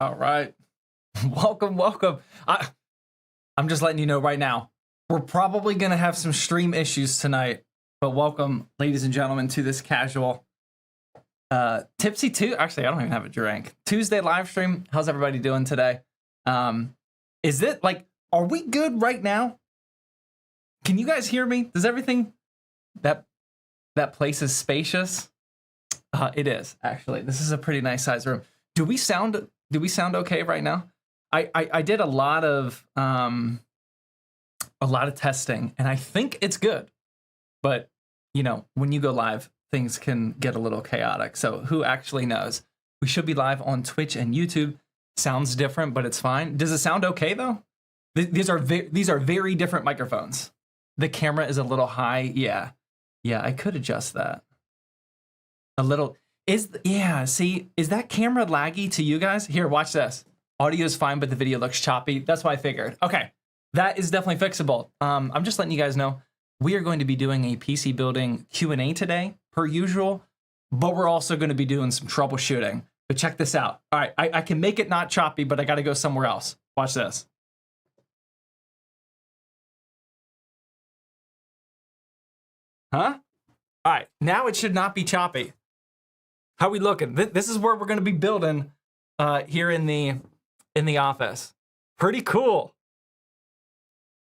All right. Welcome, welcome. I'm just letting you know right now, we're probably going to have some stream issues tonight, but welcome, ladies and gentlemen, to this casual Tipsy Tuesday. Actually, I don't even have a drink. Tuesday live stream. How's everybody doing today? Is it like, are we good right now? Can you guys hear me? Does everything, that place is spacious? It is, actually. This is a pretty nice size room. Do we sound okay right now? I did a lot of testing, and I think it's good. But you know, when you go live, things can get a little chaotic. So who actually knows? We should be live on Twitch and YouTube. Sounds different, but it's fine. Does it sound okay though? These are very different microphones. The camera is a little high. Yeah, I could adjust that a little. See, is that camera laggy to you guys? Here, watch this. Audio is fine, but the video looks choppy. That's what I figured. Okay, that is definitely fixable. I'm just letting you guys know we are going to be doing a PC building Q&A today, per usual, but we're also going to be doing some troubleshooting. But check this out. All right, I can make it not choppy, but I got to go somewhere else. Watch this. Huh? All right, now it should not be choppy. How we looking? This is where we're going to be building here in the office. Pretty cool.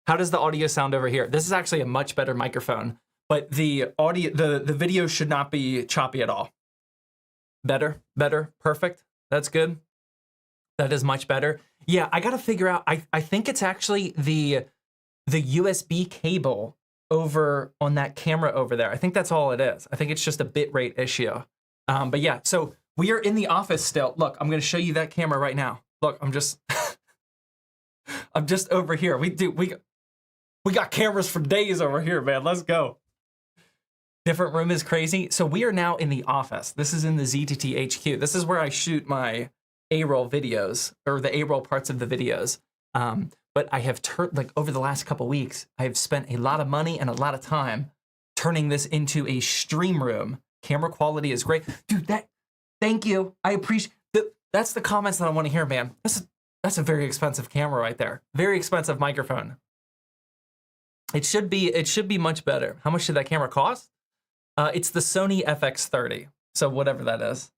How does the audio sound over here? This is actually a much better microphone, but the audio, the video should not be choppy at all. Better, perfect. That's good. That is much better. Yeah, I got to figure out. I think it's actually the USB cable over on that camera over there. I think that's all it is. I think it's just a bitrate issue. But yeah, so we are in the office still. Look, I'm going to show you that camera right now. Look, I'm just over here. We got cameras for days over here, man. Let's go. Different room is crazy. So we are now in the office. This is in the ZTT HQ. This is where I shoot my A-roll videos, or the A-roll parts of the videos. But I have turned, over the last couple weeks, I have spent a lot of money and a lot of time turning this into a stream room. Camera quality is great. Dude, thank you. I appreciate that's the comments that I want to hear, man. That's a very expensive camera right there. Very expensive microphone. It should be much better. How much did that camera cost? It's the Sony FX30. So whatever that is.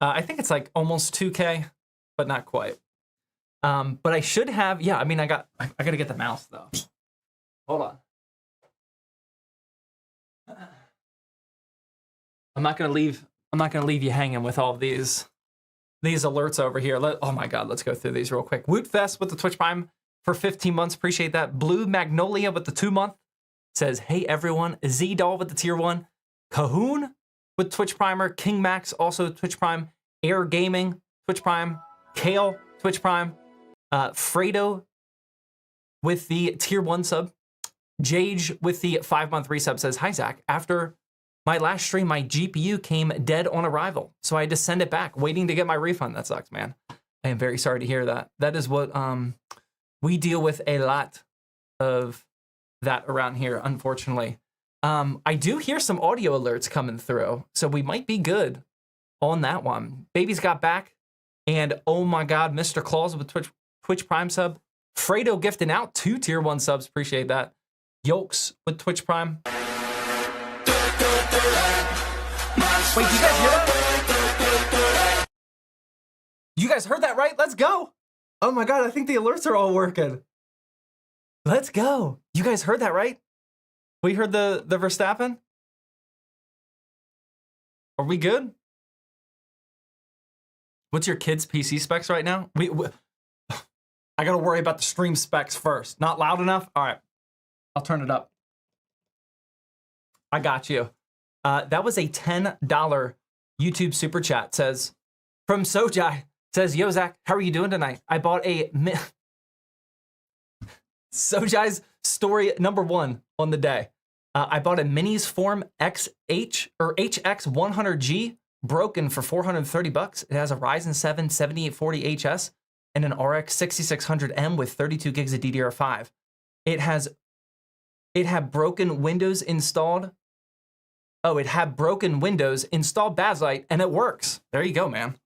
I think it's like almost 2K, but not quite. But I should have, yeah, I mean, I got to get the mouse though. Hold on. I'm not gonna leave you hanging with all of these alerts over here. Oh my God, let's go through these real quick. Wootfest with the Twitch Prime for 15 months. Appreciate that. Blue Magnolia with the 2-month says, hey everyone. Z-Doll with the tier 1. Cahoon with Twitch Primer. King Max also Twitch Prime. Air Gaming Twitch Prime. Kale Twitch Prime. Fredo with the tier 1 sub. Jage with the 5-month resub says, hi Zach. After my last stream, my GPU came dead on arrival, so I had to send it back, waiting to get my refund. That sucks, man. I am very sorry to hear that. That is what we deal with, a lot of that around here, unfortunately. I do hear some audio alerts coming through, so we might be good on that one. Baby's got back, and oh my God, Mr. Claus with Twitch Prime sub. Fredo gifting out 2 tier 1 subs, appreciate that. Yolks with Twitch Prime. Wait, you guys hear that? You guys heard that, right? Let's go. Oh my God, I think the alerts are all working. Let's go. You guys heard that, right? We heard the Verstappen? Are we good? What's your kid's PC specs right now? I gotta worry about the stream specs first. Not loud enough? All right, I'll turn it up. I got you. That was a $10 YouTube super chat. Says from Sojai. Says, yo Zach, how are you doing tonight? I bought a Sojai's story number 1 on the day. I bought a Minis Form XH or HX100G broken for $430. It has a Ryzen 7 7840HS and an RX 6600M with 32 gigs of DDR5. It had broken Windows installed. Oh, it had broken Windows, installed Bazzlight, and it works. There you go, man.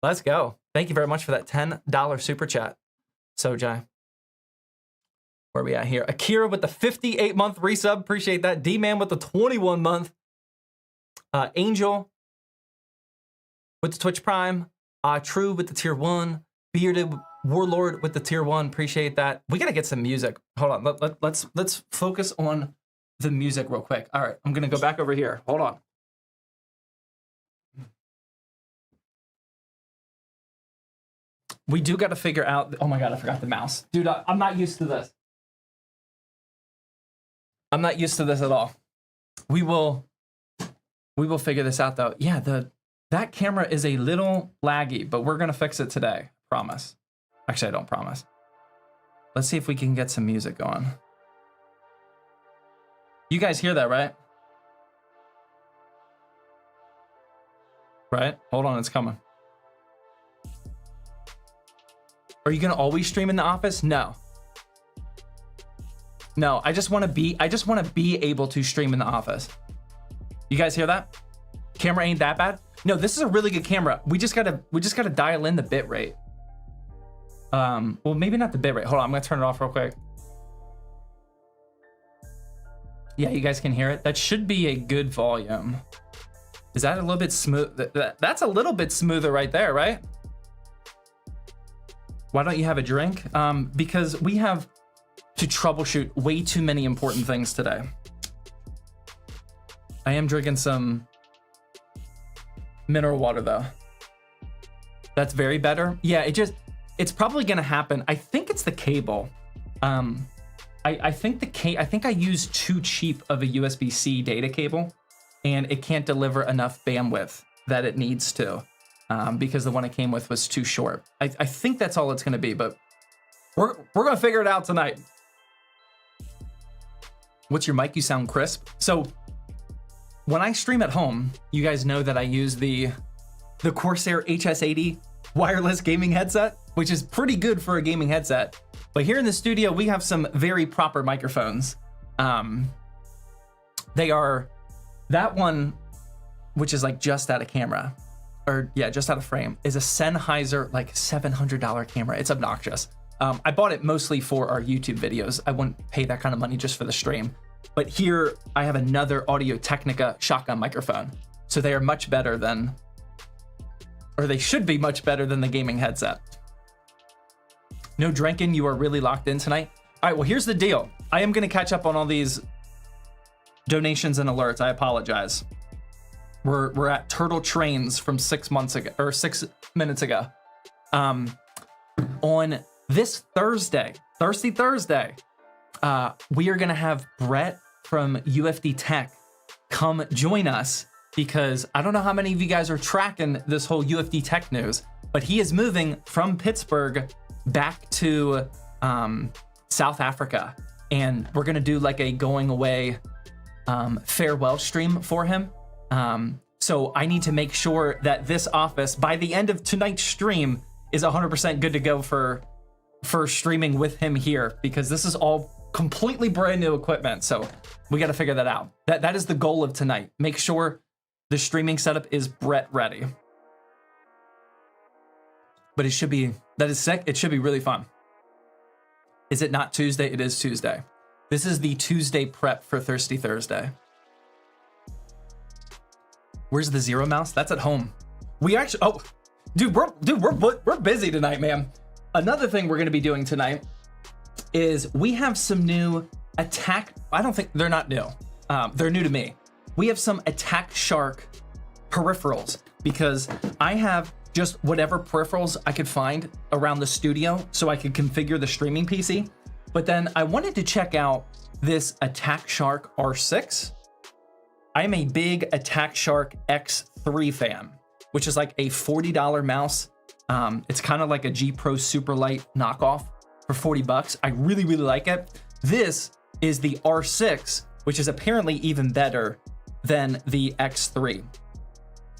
Let's go. Thank you very much for that $10 super chat. Sojai. Where are we at here? Akira with the 58-month resub. Appreciate that. D-Man with the 21-month. Angel with the Twitch Prime. True with the tier 1. Bearded Warlord with the tier 1. Appreciate that. We gotta get some music. Hold on. Let's focus on the music real quick. All right, I'm gonna go back over here. Hold on. We do got to figure out. Oh my god, I forgot the mouse, dude. I'm not used to this. I'm not used to this at all. We will figure this out though. Yeah, that camera is a little laggy, but we're gonna fix it today. Promise. Actually, I don't promise. Let's see if we can get some music going. You guys hear that, right? Right? Hold on, it's coming. Are you gonna always stream in the office? No. No, I just wanna be able to stream in the office. You guys hear that? Camera ain't that bad? No, this is a really good camera. We just gotta dial in the bit rate. Well, maybe not the bit rate. Hold on, I'm gonna turn it off real quick. Yeah, you guys can hear it. That should be a good volume. Is that a little bit smooth? That's a little bit smoother right there, right? Why don't you have a drink? Because we have to troubleshoot way too many important things today. I am drinking some mineral water though. That's very better. Yeah, it's probably gonna happen. I think it's the cable. I think I used too cheap of a USB-C data cable, and it can't deliver enough bandwidth that it needs to, because the one it came with was too short. I think that's all it's gonna be, but we're gonna figure it out tonight. What's your mic? You sound crisp. So when I stream at home, you guys know that I use the Corsair HS80 wireless gaming headset, which is pretty good for a gaming headset. But here in the studio, we have some very proper microphones. They are, that one, which is like just out of camera, or yeah, just out of frame, is a Sennheiser like $700 camera. It's obnoxious. I bought it mostly for our YouTube videos. I wouldn't pay that kind of money just for the stream. But here I have another Audio Technica shotgun microphone. So they are much better than, or they should be much better than the gaming headset. No drinking, you are really locked in tonight. All right, well, here's the deal. I am gonna catch up on all these donations and alerts. I apologize. We're at turtle trains from 6 months ago, or 6 minutes ago. On this Thursday, Thirsty Thursday, we are gonna have Brett from UFD Tech come join us, because I don't know how many of you guys are tracking this whole UFD Tech news, but he is moving from Pittsburgh back to South Africa, and we're gonna do like a going away farewell stream for him. So I need to make sure that this office, by the end of tonight's stream, is 100% good to go for streaming with him here, because this is all completely brand new equipment. So we got to figure that out. That is the goal of tonight. Make sure the streaming setup is Brett ready. But it should be, that is sick. It should be really fun. Is it not Tuesday? It is Tuesday. This is the Tuesday prep for Thirsty Thursday. Where's the Zero Mouse? That's at home. We actually, oh, dude, we're busy tonight, man. Another thing we're going to be doing tonight is we have some new attack. I don't think they're not new. They're new to me. We have some Attack Shark peripherals, because I have just whatever peripherals I could find around the studio so I could configure the streaming PC. But then I wanted to check out this Attack Shark R6. I'm a big Attack Shark X3 fan, which is like a $40 mouse. It's kind of like a G Pro Superlight knockoff for 40 bucks. I really, really like it. This is the R6, which is apparently even better than the X3.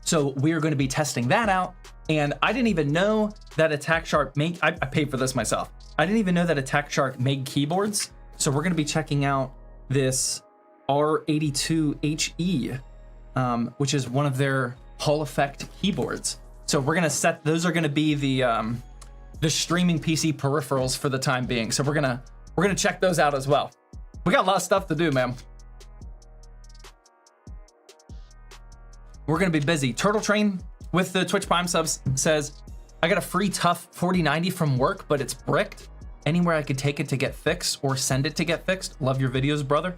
So we're going to be testing that out. And I didn't even know that Attack Shark made, I paid for this myself. I didn't even know that Attack Shark made keyboards. So we're going to be checking out this R82HE, which is one of their Hall Effect keyboards. So we're gonna set, those are gonna be the streaming PC peripherals for the time being. So we're gonna check those out as well. We got a lot of stuff to do, man. We're gonna be busy. Turtle Train with the Twitch Prime subs says, I got a free tough 4090 from work, but it's bricked. Anywhere I could take it to get fixed or send it to get fixed. Love your videos, brother.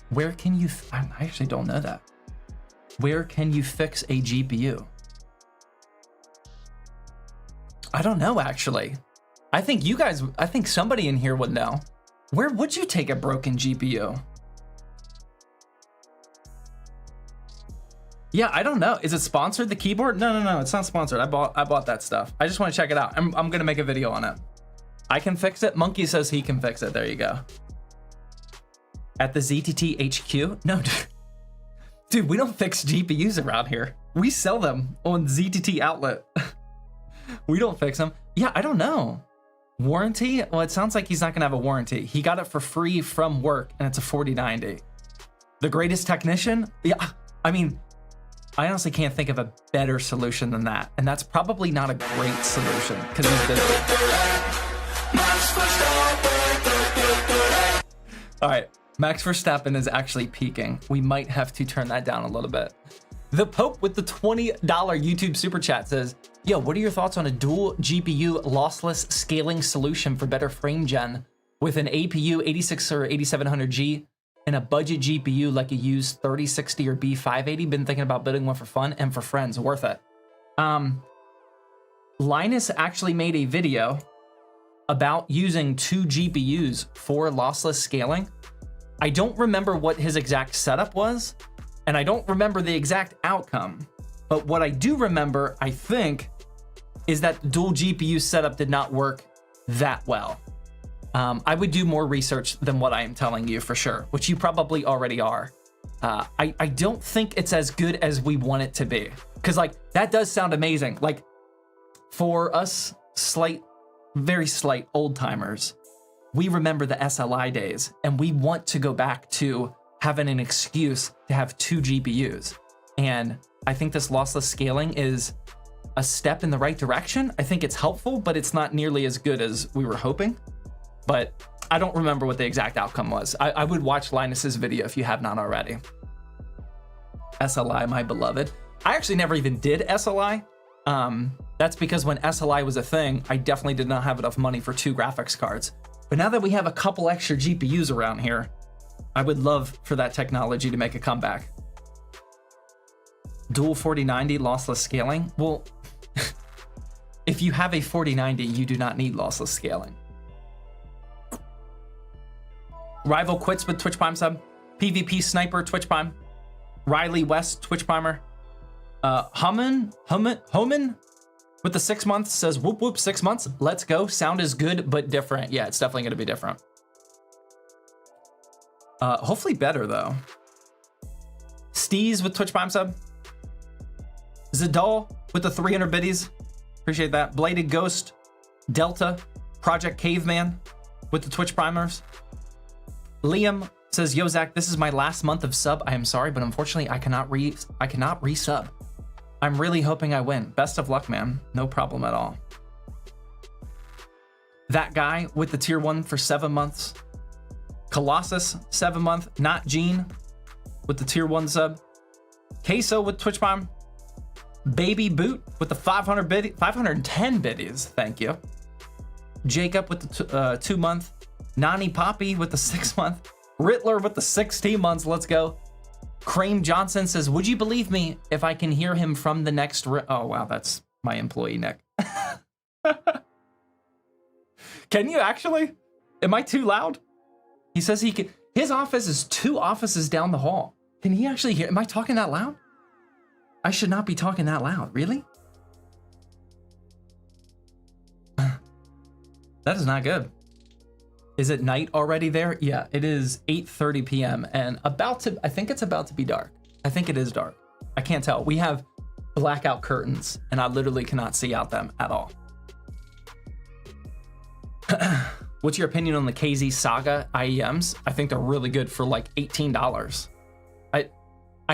Where can you, I actually don't know that. Where can you fix a GPU? I don't know, actually. I think you guys, I think somebody in here would know. Where would you take a broken GPU? Yeah, I don't know. Is it sponsored, the keyboard? No, it's not sponsored. I bought that stuff. I just want to check it out. I'm gonna make a video on it. I can fix it. Monkey says he can fix it. There you go. At the ZTT HQ? No, dude, we don't fix GPUs around here. We sell them on ZTT outlet. We don't fix them. Yeah, I don't know. Warranty? Well, it sounds like he's not gonna have a warranty. He got it for free from work and it's a 4090. The greatest technician? Yeah, I mean, I honestly can't think of a better solution than that. And that's probably not a great solution because he's busy. All right, Max Verstappen is actually peaking. We might have to turn that down a little bit. The Pope with the $20 YouTube super chat says, yo, what are your thoughts on a dual GPU lossless scaling solution for better frame gen with an APU 86 or 8700G and a budget GPU like a used 3060 or B580? Been thinking about building one for fun and for friends. Worth it. Linus actually made a video about using 2 GPUs for lossless scaling. I don't remember what his exact setup was, and I don't remember the exact outcome. But what I do remember, I think, is that the dual GPU setup did not work that well. I would do more research than what I am telling you for sure, which you probably already are. I don't think it's as good as we want it to be. Because like, that does sound amazing. Like for us very slight old timers, we remember the SLI days and we want to go back to having an excuse to have 2 GPUs. And I think this lossless scaling is a step in the right direction. I think it's helpful, but it's not nearly as good as we were hoping. But I don't remember what the exact outcome was. I would watch Linus's video if you have not already. SLI, my beloved. I actually never even did SLI. That's because when SLI was a thing, I definitely did not have enough money for 2 graphics cards. But now that we have a couple extra GPUs around here, I would love for that technology to make a comeback. Dual 4090 lossless scaling? Well, if you have a 4090, you do not need lossless scaling. Rival quits with Twitch Prime sub. PvP Sniper Twitch Prime. Riley West Twitch Primer. Homan with the 6 months says, whoop whoop, 6 months. Let's go. Sound is good, but different. Yeah, it's definitely going to be different. Hopefully better though. Steez with Twitch Prime sub. Zadal with the 300 biddies. Appreciate that. Bladed Ghost. Delta. Project Caveman with the Twitch primers. Liam says, yo, Zach, this is my last month of sub. I am sorry, but unfortunately I cannot resub. I'm really hoping I win. Best of luck, man. No problem at all. That guy with the tier 1 for 7 months. Colossus, 7 month. Not Gene with the tier 1 sub. Queso with Twitch Prime. Baby Boot with the 510 biddies. Thank you. Jacob with the 2 month. Nani Poppy with the 6 month. Rittler with the 16 months. Let's go. Crane Johnson says, would you believe me if I can hear him from the next oh, wow, that's my employee, Nick. Can you actually? Am I too loud? He says he can. His office is 2 offices down the hall. Can he actually hear? Am I talking that loud? I should not be talking that loud. Really? That is not good. Is it night already there? Yeah, it is 8:30 p.m. and I think it's about to be dark. I think it is dark. I can't tell. We have blackout curtains and I literally cannot see out them at all. What's your opinion on the KZ Saga IEMs? I think they're really good for like $18. I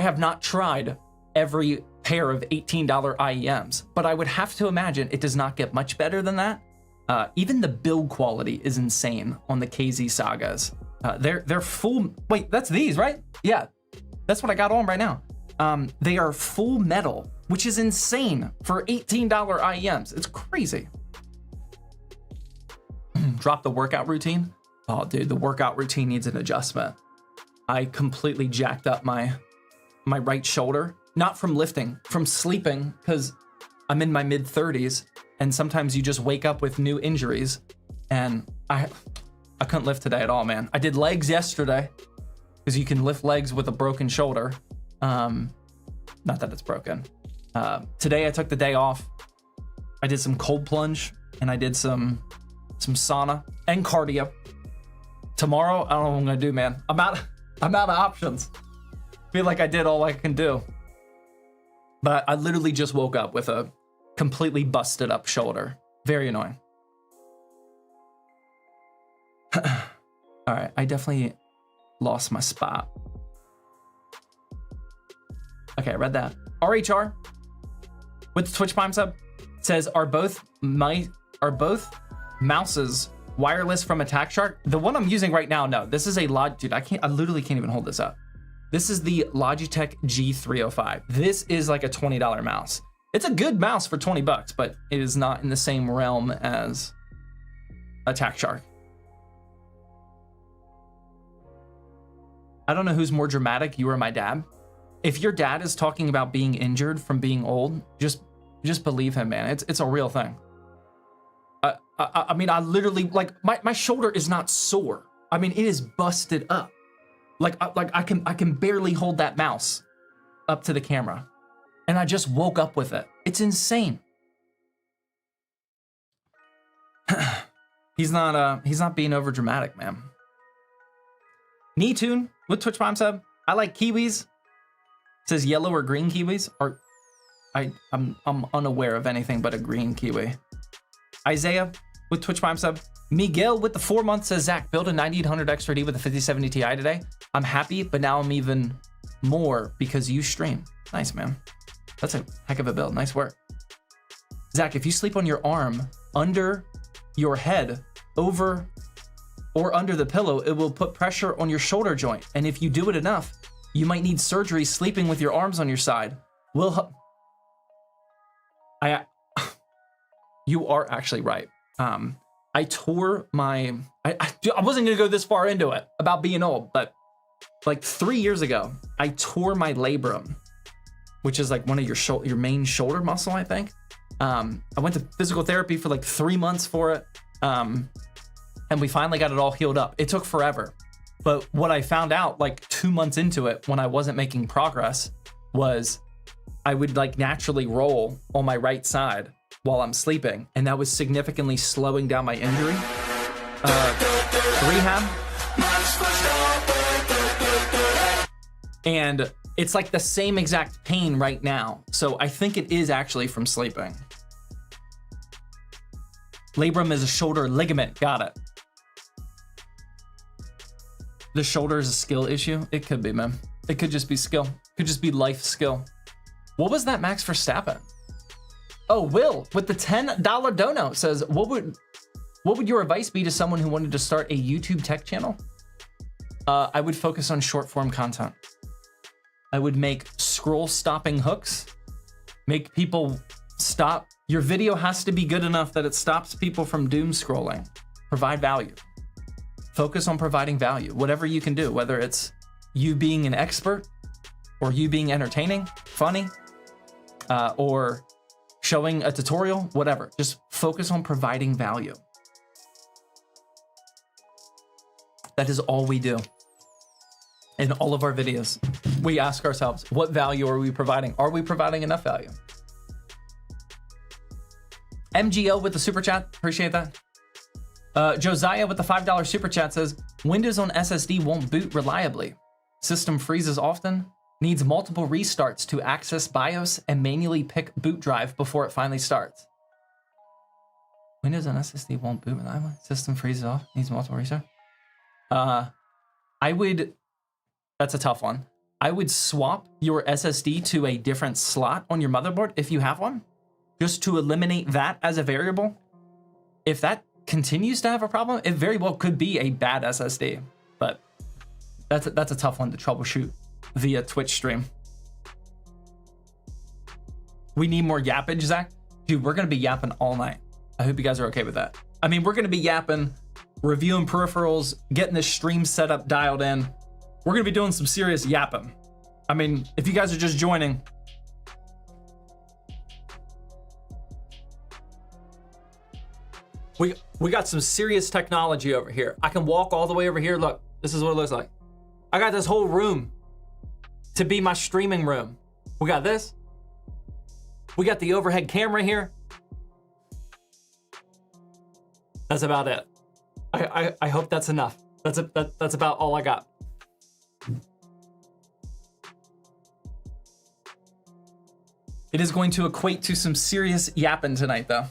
have not tried every pair of $18 IEMs, but I would have to imagine it does not get much better than that. Even the build quality is insane on the KZ Sagas. They're full, wait, that's these, right? Yeah, that's what I got on right now. They are full metal, which is insane for $18 IEMs. It's crazy. Drop the workout routine. Oh, dude, the workout routine needs an adjustment. I completely jacked up my right shoulder, not from lifting, from sleeping, because I'm in my mid-30s, and sometimes you just wake up with new injuries, and I couldn't lift today at all, man. I did legs yesterday, because you can lift legs with a broken shoulder. Not that it's broken. Today I took the day off. I did some cold plunge, and I did some sauna and cardio. Tomorrow, I don't know what I'm gonna do, man. I'm out of options. Feel like I did all I can do. But I literally just woke up with a completely busted up shoulder. Very annoying. All right, I definitely lost my spot. Okay, I read that. RHR with the Twitch Prime sub says, are both mouses wireless from Attack Shark? The one I'm using right now, no. This is a dude, I literally can't even hold this up. This is the Logitech G305. This is like a $20 mouse. It's a good mouse for 20 bucks, but it is not in the same realm as Attack Shark. I don't know who's more dramatic, you or my dad. If your dad is talking about being injured from being old, just believe him, man. It's a real thing. I mean, I literally, like, my shoulder is not sore. I mean, it is busted up. Like I can barely hold that mouse up to the camera, and I just woke up with it. It's insane. He's not being over dramatic, man. Knee tune with Twitch Prime sub. I like kiwis. It says yellow or green kiwis. Or I'm unaware of anything but a green kiwi. Isaiah with Twitch Prime sub. Miguel with the 4 months says, Zach, build a 9800 XRD with a 5070 Ti today. I'm happy, but now I'm even more because you stream. Nice, man. That's a heck of a build. Nice work. Zach, if you sleep on your arm, under your head, over or under the pillow, it will put pressure on your shoulder joint. And if you do it enough, you might need surgery sleeping with your arms on your side. You are actually right. I tore my, I wasn't gonna go this far into it about being old, but like 3 years ago, I tore my labrum, which is like one of your main shoulder muscle, I think. I went to physical therapy for like 3 months for it. And we finally got it all healed up. It took forever. But what I found out like 2 months into it, when I wasn't making progress, was I would like naturally roll on my right side while I'm sleeping, and that was significantly slowing down my injury. Rehab. And it's like the same exact pain right now. So I think it is actually from sleeping. Labrum is a shoulder ligament. Got it. The shoulder is a skill issue. It could be, man. It could just be skill. Could just be life skill. What was that Max Verstappen? Oh, Will with the $10 dono says, what would your advice be to someone who wanted to start a YouTube tech channel? I would focus on short form content. I would make scroll stopping hooks, make people stop. Your video has to be good enough that it stops people from doom scrolling. Provide value. Focus on providing value, whatever you can do, whether it's you being an expert or you being entertaining, funny, or showing a tutorial, whatever. Just focus on providing value. That is all we do. In all of our videos, we ask ourselves, what value are we providing? Are we providing enough value? MGO with the super chat, appreciate that. Josiah with the $5 super chat says, Windows on SSD won't boot reliably. System freezes often. Needs multiple restarts to access BIOS and manually pick boot drive before it finally starts. Windows on SSD won't boot reliably. System freezes off. Needs multiple restarts. That's a tough one. I would swap your SSD to a different slot on your motherboard if you have one, just to eliminate that as a variable. If that continues to have a problem, it very well could be a bad SSD, but that's a tough one to troubleshoot via Twitch stream. We need more yappage, Zach. Dude, we're gonna be yapping all night. I hope you guys are okay with that. I mean, we're gonna be yapping, reviewing peripherals, getting this stream set up, dialed in. We're gonna be doing some serious yapping. I mean, if you guys are just joining, we got some serious technology over here. I can walk all the way over here. Look, this is what it looks like. I got this whole room to be my streaming room. We got this. We got the overhead camera here. That's about it. I hope that's enough. That's about all I got. It is going to equate to some serious yapping tonight, though.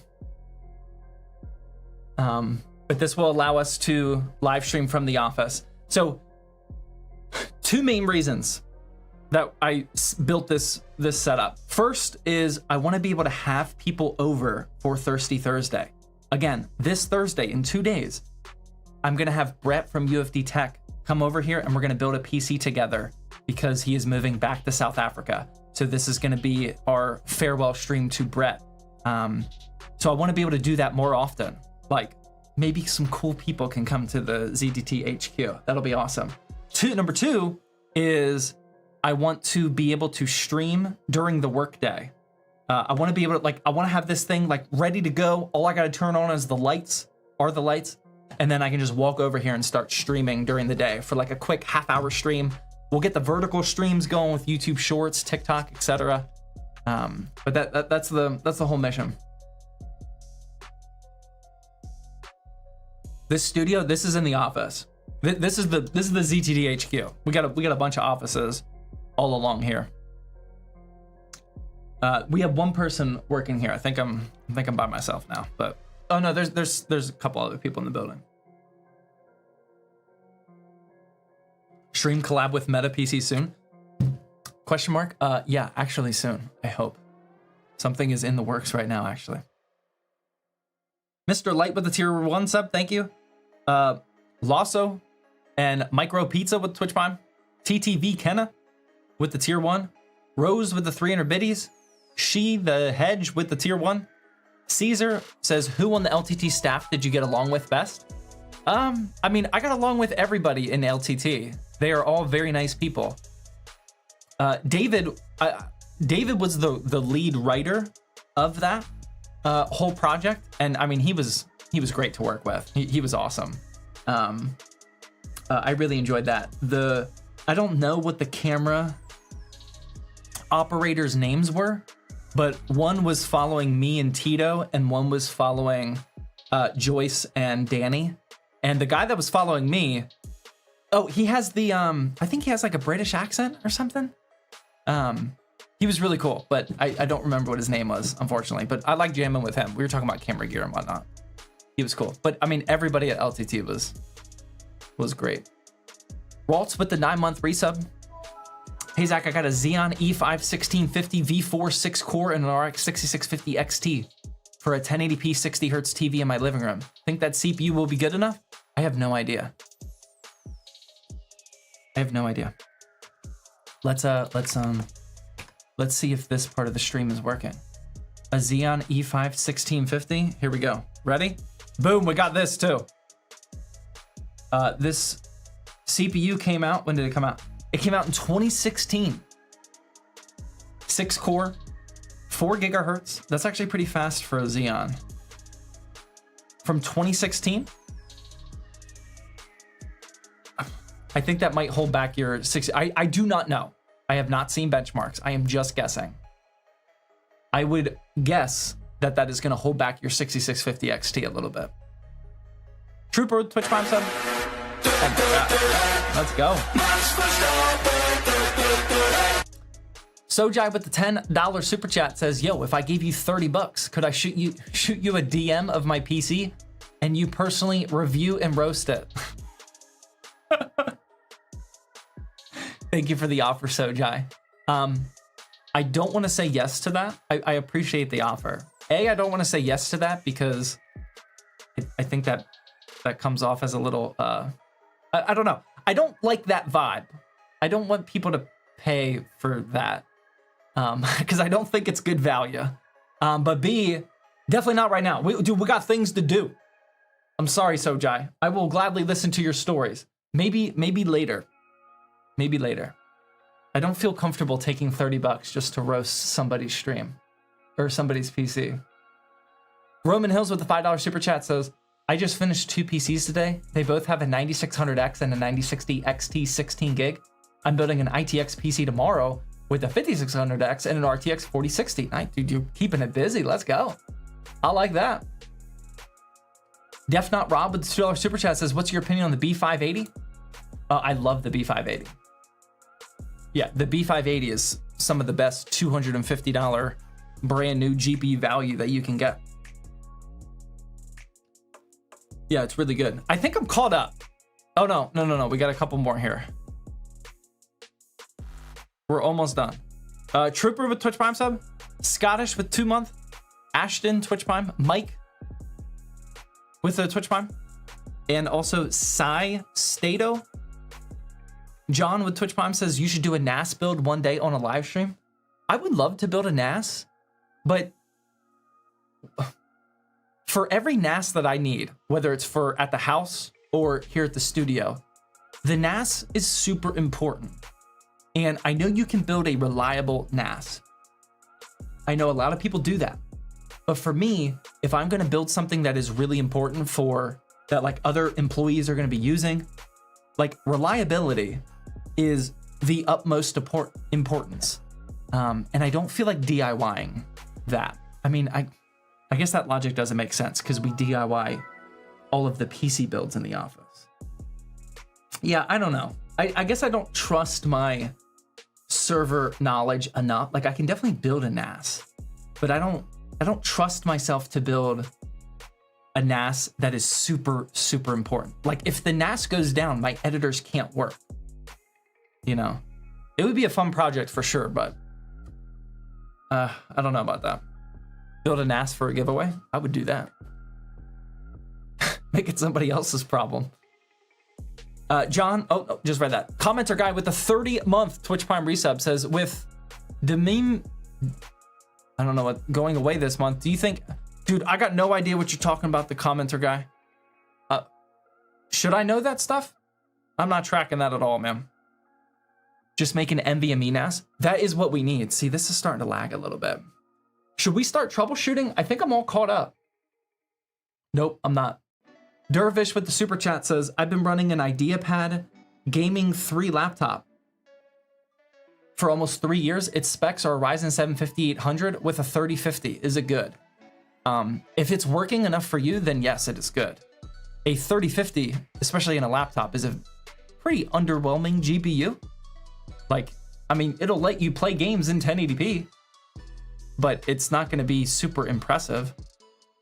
But this will allow us to live stream from the office. So, two main reasons that I built this setup. First is I want to be able to have people over for Thirsty Thursday. Again, this Thursday in 2 days, I'm going to have Brett from UFD Tech come over here and we're going to build a PC together because he is moving back to South Africa. So this is going to be our farewell stream to Brett. So I want to be able to do that more often. Like maybe some cool people can come to the ZDT HQ. That'll be awesome. Number two is I want to be able to stream during the workday. I want to be able to I want to have this thing like ready to go. All I got to turn on is the lights, and then I can just walk over here and start streaming during the day for like a quick half-hour stream. We'll get the vertical streams going with YouTube Shorts, TikTok, etc. But that's the whole mission. This studio, this is in the office. This is the ZTD HQ. We got a bunch of offices all along here. We have one person working here. I think I'm by myself now, but oh no, there's a couple other people in the building. Stream collab with Meta PC soon? Question mark? Yeah, actually soon. I hope. Something is in the works right now, actually. Mr. Light with the tier 1 sub, thank you. Lasso and Micro Pizza with Twitch Prime. TTV Kenna with the tier 1. Rose with the 300 biddies. She the Hedge with the tier 1. Caesar says, who on the LTT staff did you get along with best? I mean, I got along with everybody in LTT. They are all very nice people. David was the lead writer of that whole project, and I mean, he was great to work with. He was awesome. I really enjoyed that. I don't know what the camera operators' names were, but one was following me and Tito, and one was following Joyce and Danny. And the guy that was following me, oh, he has the I think he has like a British accent or something. He was really cool, but I don't remember what his name was, unfortunately. But I like jamming with him. We were talking about camera gear and whatnot. He was cool. But I mean, everybody at LTT was great. Waltz with the 9-month resub. Hey Zach, I got a Xeon E5 1650 V4 6-core and an RX 6650 XT for a 1080p 60 Hz TV in my living room. Think that CPU will be good enough? I have no idea. Let's see if this part of the stream is working. A Xeon E5 1650. Here we go. Ready? Boom, we got this too. This CPU came out, when did it come out? It came out in 2016. 6-core, 4 gigahertz. That's actually pretty fast for a Xeon. From 2016. I think that might hold back your 60. I do not know. I have not seen benchmarks. I am just guessing. I would guess that is going to hold back your 6650 XT a little bit. Trooper with Twitch Prime sub. Let's go. Sojai with the $10 super chat says, yo, if I gave you $30, could I shoot you a DM of my PC and you personally review and roast it? Thank you for the offer, Sojai. I don't want to say yes to that. I appreciate the offer. I don't want to say yes to that because I think that comes off as a little, I don't know. I don't like that vibe. I don't want people to pay for that because I don't think it's good value. But B, definitely not right now. We got things to do. I'm sorry, Sojai. I will gladly listen to your stories. Maybe later. Maybe later. I don't feel comfortable taking $30 just to roast somebody's stream or somebody's PC. Roman Hills with the $5 super chat says, I just finished 2 PCs today. They both have a 9600X and a 9060 XT 16 gig. I'm building an ITX PC tomorrow with a 5600X and an RTX 4060. Dude, you're keeping it busy. Let's go. I like that. Def Not Rob with the $2 super chat says, what's your opinion on the B580? I love the B580. Yeah, the B580 is some of the best $250 brand new GPU value that you can get. Yeah, it's really good. I think I'm caught up. Oh, no. We got a couple more here. We're almost done. Trooper with Twitch Prime sub. Scottish with 2 month. Ashton Twitch Prime. Mike with a Twitch Prime. And also Sai Stato. John with Twitch Prime says you should do a NAS build one day on a live stream. I would love to build a NAS, but for every NAS that I need, whether it's for at the house or here at the studio, the NAS is super important. And I know you can build a reliable NAS. I know a lot of people do that. But for me, if I'm gonna build something that is really important for that like other employees are gonna be using, like reliability is the utmost importance. And I don't feel like DIYing that. I mean, I guess that logic doesn't make sense because we DIY all of the PC builds in the office. Yeah, I don't know. I guess I don't trust my server knowledge enough. Like I can definitely build a NAS, but I don't trust myself to build a NAS that is super, super important. Like if the NAS goes down, my editors can't work. You know, it would be a fun project for sure, but I don't know about that. Build a NAS for a giveaway? I would do that. Make it somebody else's problem. John, just read that. Commenter guy with the 30-month Twitch Prime resub says, with the meme, I don't know what, going away this month, do you think, dude, I got no idea what you're talking about, the commenter guy. Should I know that stuff? I'm not tracking that at all, man. Just make an NVMe NAS. That is what we need. See, this is starting to lag a little bit. Should we start troubleshooting? I think I'm all caught up. Nope, I'm not. Dervish with the super chat says, I've been running an IdeaPad Gaming 3 laptop for almost 3 years. Its specs are a Ryzen 7 5800 with a 3050. Is it good? If it's working enough for you, then yes, it is good. A 3050, especially in a laptop, is a pretty underwhelming GPU. Like, I mean, it'll let you play games in 1080p, but it's not going to be super impressive.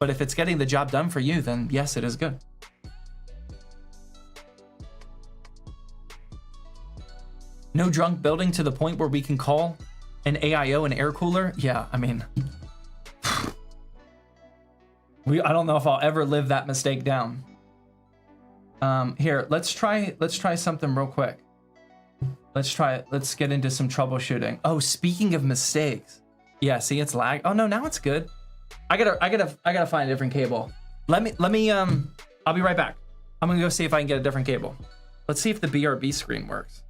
But if it's getting the job done for you, then yes, it is good. No drunk building to the point where we can call an AIO an air cooler. Yeah, I mean, I don't know if I'll ever live that mistake down. Here, let's try something real quick. Let's get into some troubleshooting. Oh, speaking of mistakes. Yeah, see, it's lag. Oh no, now it's good. I gotta find a different cable. Let me I'll be right back. I'm gonna go see if I can get a different cable. Let's see if the BRB screen works.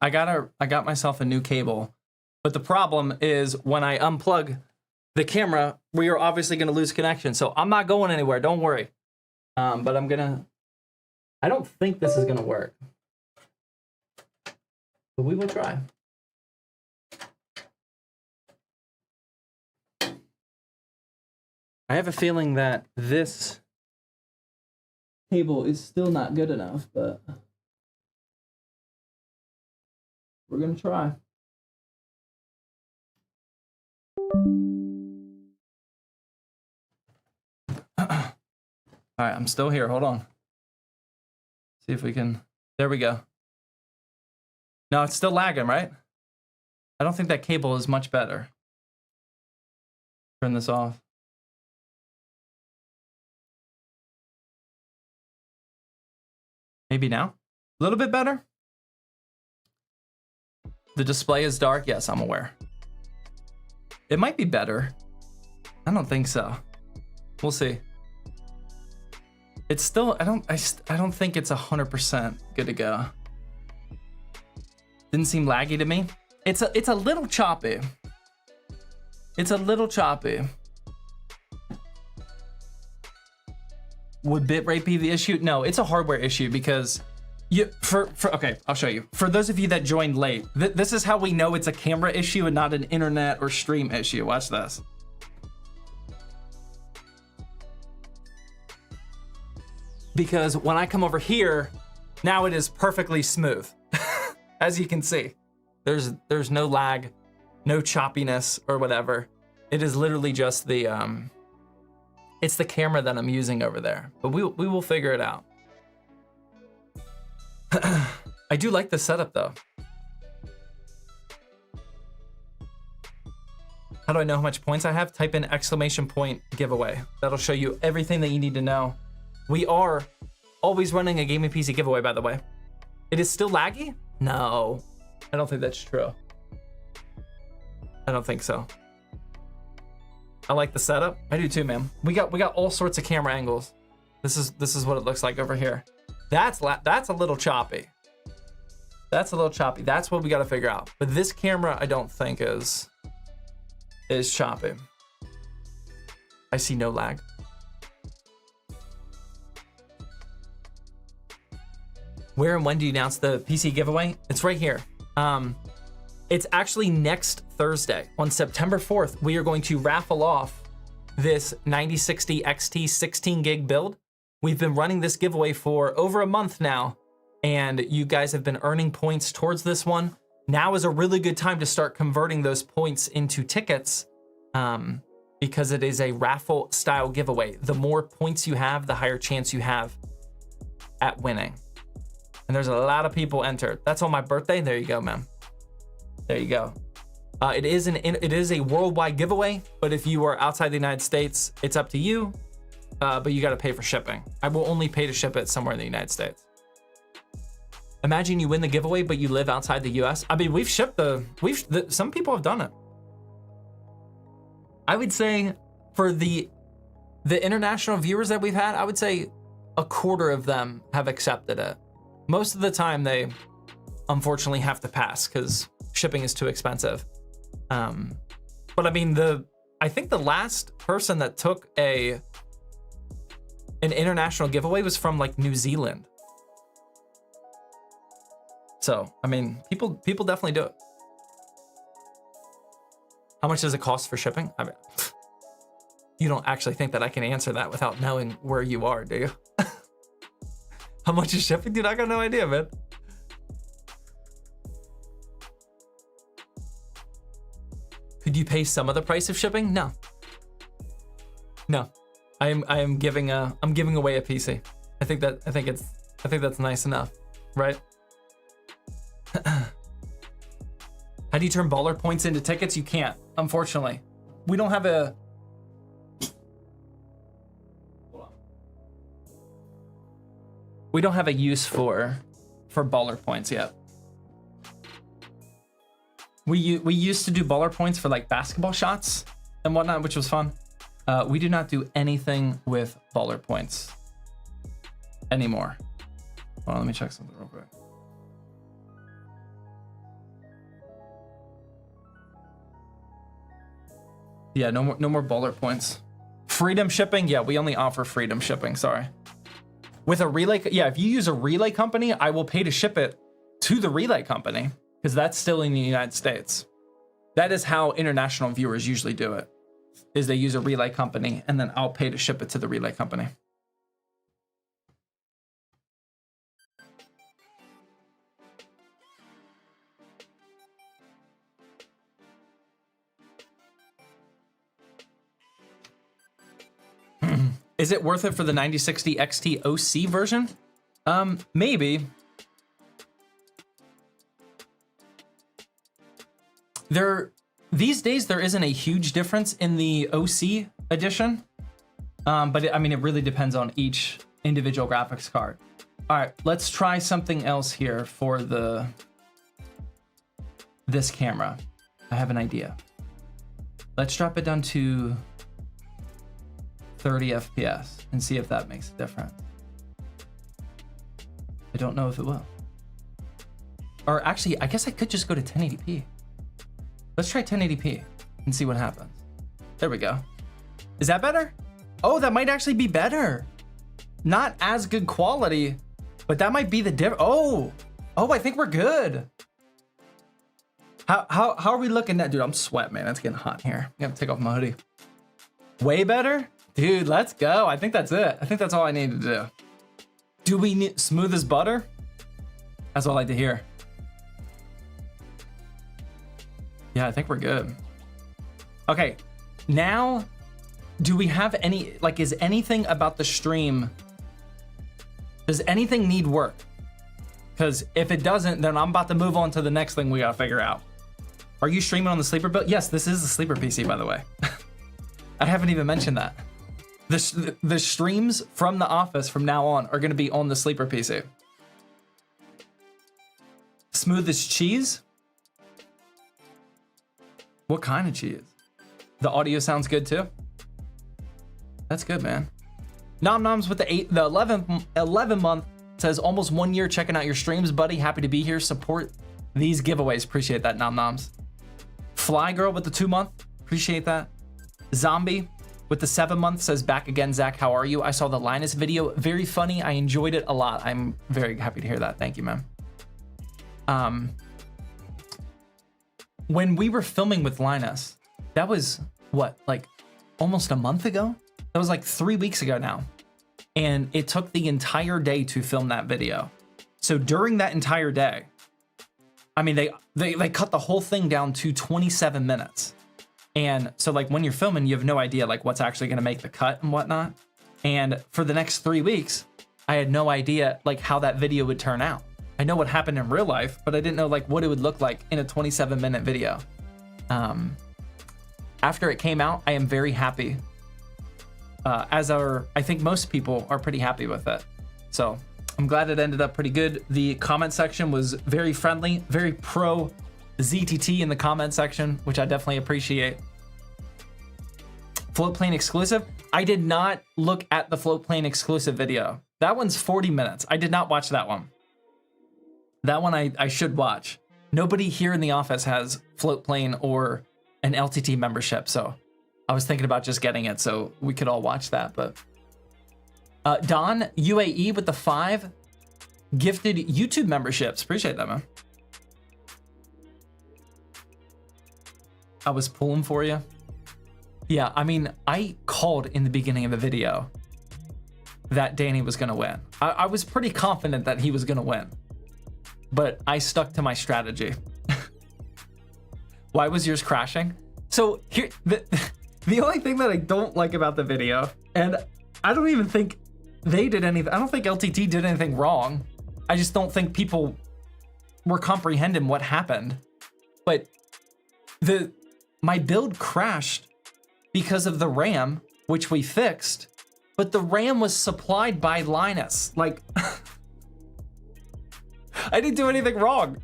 I got myself a new cable, but the problem is when I unplug the camera, we are obviously going to lose connection. So I'm not going anywhere. Don't worry. But I don't think this is going to work, but we will try. I have a feeling that this cable is still not good enough, but we're going to try. All right, I'm still here. Hold on. See if we can. There we go. No, it's still lagging, right? I don't think that cable is much better. Turn this off. Maybe now? A little bit better? The display is dark. Yes, I'm aware. It might be better. I don't think so. We'll see. It's still, I don't think it's 100% good to go. Didn't seem laggy to me. It's a little choppy. It's a little choppy. Would bitrate be the issue? No, it's a hardware issue because okay, I'll show you. For those of you that joined late, this is how we know it's a camera issue and not an internet or stream issue. Watch this. Because when I come over here, now it is perfectly smooth. As you can see, there's no lag, no choppiness or whatever. It is literally just the, it's the camera that I'm using over there, but we will figure it out. I do like the setup though. How do I know how much points I have? Type in ! giveaway. That'll show you everything that you need to know. We are always running a gaming PC giveaway, by the way. It is still laggy? No, I don't think that's true. I don't think so. I like the setup. I do too, man. We got all sorts of camera angles. This is what it looks like over here. That's a little choppy. That's a little choppy. That's what we got to figure out. But this camera, I don't think is choppy. I see no lag. Where and when do you announce the PC giveaway? It's right here. It's actually next Thursday on September 4th. We are going to raffle off this 9060 XT 16 gig build. We've been running this giveaway for over a month now, and you guys have been earning points towards this one. Now is a really good time to start converting those points into tickets because it is a raffle style giveaway. The more points you have, the higher chance you have at winning. And there's a lot of people entered. That's on my birthday. There you go, man. There you go. It is a worldwide giveaway, but if you are outside the United States, it's up to you. But you got to pay for shipping. I will only pay to ship it somewhere in the United States. Imagine you win the giveaway, but you live outside the US. I mean, we've shipped some people have done it. I would say for the international viewers that we've had, I would say a quarter of them have accepted it. Most of the time they unfortunately have to pass because shipping is too expensive. But I mean, I think the last person that took an international giveaway was from like New Zealand. So, I mean, people definitely do it. How much does it cost for shipping? I mean, you don't actually think that I can answer that without knowing where you are, do you? How much is shipping? Dude, I got no idea, man. Could you pay some of the price of shipping? No. No. I'm giving away a PC. I think that's nice enough, right? How do you turn baller points into tickets? You can't, unfortunately. We don't have a use for baller points yet. We used to do baller points for like basketball shots and whatnot, which was fun. We do not do anything with baller points anymore. Hold on, let me check something real quick. Yeah, no more bullet points. Freedom shipping, yeah, we only offer freedom shipping, sorry. With a relay, yeah, if you use a relay company, I will pay to ship it to the relay company because that's still in the United States. That is how international viewers usually do it, is they use a relay company and then I'll pay to ship it to the relay company. Is it worth it for the 9060 XT OC version? Maybe. These days there isn't a huge difference in the OC edition, but I mean it really depends on each individual graphics card. All right, let's try something else here for this camera. I have an idea. Let's drop it down to 30 FPS and see if that makes a difference. I don't know if it will. Or actually, I guess I could just go to 1080p. Let's try 1080p and see what happens. There we go. Is that better? Oh, that might actually be better. Not as good quality, but that might be the difference. Oh, I think we're good. How are we looking at, dude? I'm sweating, man. It's getting hot in here. I gotta take off my hoodie. Way better? Dude, let's go. I think that's it. I think that's all I need to do. Do we need smooth as butter? That's what I like to hear. Yeah, I think we're good. Okay, now, do we have any, like, is anything about the stream, does anything need work? Because if it doesn't, then I'm about to move on to the next thing we gotta figure out. Are you streaming on the sleeper build? Yes, this is the sleeper PC, by the way. I haven't even mentioned that. The streams from the office from now on are gonna be on the sleeper PC. Smooth as cheese? What kind of cheese? The audio sounds good too? That's good, man. Nom Noms with the 11 month says almost 1 year checking out your streams, buddy. Happy to be here. Support these giveaways. Appreciate that, Nom Noms. Fly Girl with the 2 month. Appreciate that. Zombie with the 7 month says back again, Zach. How are you? I saw the Linus video. Very funny. I enjoyed it a lot. I'm very happy to hear that. Thank you, man. When we were filming with Linus, that was what, like almost a month ago? That was like 3 weeks ago now. And it took the entire day to film that video. So during that entire day, I mean, they cut the whole thing down to 27 minutes. And so like when you're filming, you have no idea like what's actually gonna make the cut and whatnot. And for the next 3 weeks, I had no idea like how that video would turn out. I know what happened in real life, but I didn't know like what it would look like in a 27-minute video. After it came out, I am very happy. I think most people are pretty happy with it. So I'm glad it ended up pretty good. The comment section was very friendly, very pro ZTT in the comment section, which I definitely appreciate. Floatplane exclusive. I did not look at the Floatplane exclusive video. That one's 40 minutes. I did not watch that one. That one I should watch. Nobody here in the office has Floatplane or an LTT membership, so I was thinking about just getting it so we could all watch that. But Don UAE with the 5 gifted YouTube memberships. Appreciate that, man. I was pulling for you. Yeah, I mean, I called in the beginning of the video that Danny was gonna win. I was pretty confident that he was gonna win, but I stuck to my strategy. Why was yours crashing? So here, the only thing that I don't like about the video, and I don't even think they did anything, I don't think LTT did anything wrong. I just don't think people were comprehending what happened. But my build crashed because of the RAM, which we fixed, but the RAM was supplied by Linus. Like, I didn't do anything wrong.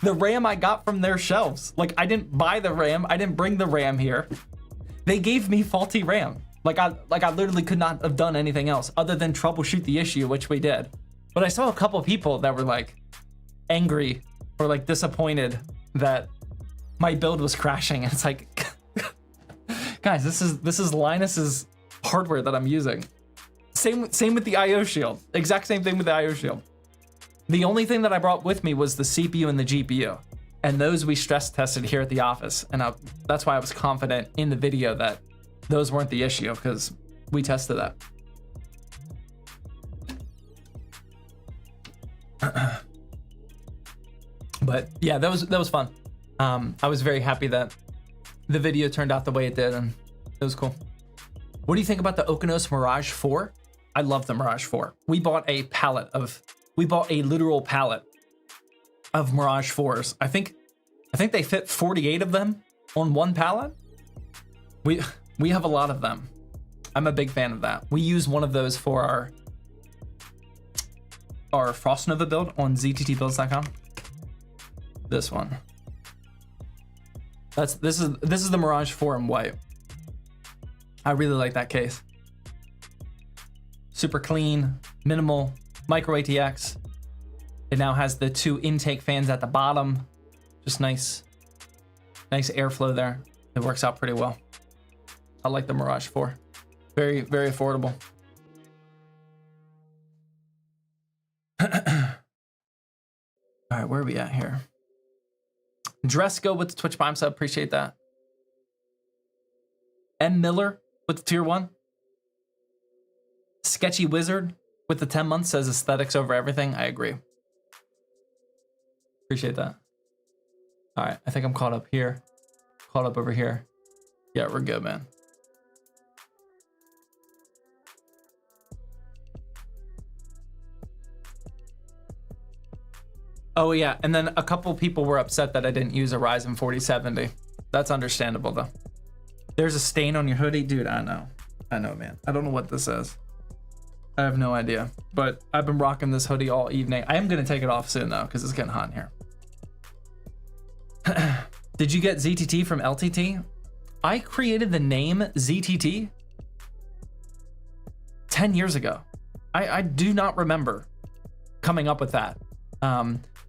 The RAM I got from their shelves. Like, I didn't buy the RAM. I didn't bring the RAM here. They gave me faulty RAM. Like I literally could not have done anything else other than troubleshoot the issue, which we did. But I saw a couple of people that were like angry or like disappointed that my build was crashing. And it's like, Guys, this is Linus's hardware that I'm using. Same with the IO shield. Exact same thing with the IO shield. The only thing that I brought with me was the CPU and the GPU. And those we stress tested here at the office. And that's why I was confident in the video that those weren't the issue, because we tested that. But yeah, that was fun. I was very happy that the video turned out the way it did, and it was cool. What do you think about the Okenos Mirage 4? I love the Mirage 4. We bought a literal pallet of Mirage 4s. I think they fit 48 of them on one pallet. We have a lot of them. I'm a big fan of that. We use one of those for our Frost Nova build on zttbuilds.com. This one. This is the Mirage 4 in white. I really like that case. Super clean, minimal, micro ATX. It now has the 2 intake fans at the bottom. Just nice airflow there. It works out pretty well. I like the Mirage 4. Very, very affordable. All right, where are we at here? Dresco with the Twitch Prime sub, appreciate that. M. Miller with the tier 1. Sketchy Wizard with the 10 months says aesthetics over everything. I agree. Appreciate that. All right, I think I'm caught up here. Caught up over here. Yeah, we're good, man. Oh yeah, and then a couple people were upset that I didn't use a Ryzen 4070. That's understandable though. There's a stain on your hoodie, dude. I know, man. I don't know what this is. I have no idea, but I've been rocking this hoodie all evening. I am gonna take it off soon though, because it's getting hot in here. Did you get ZTT from LTT? I created the name ZTT 10 years ago. I do not remember coming up with that.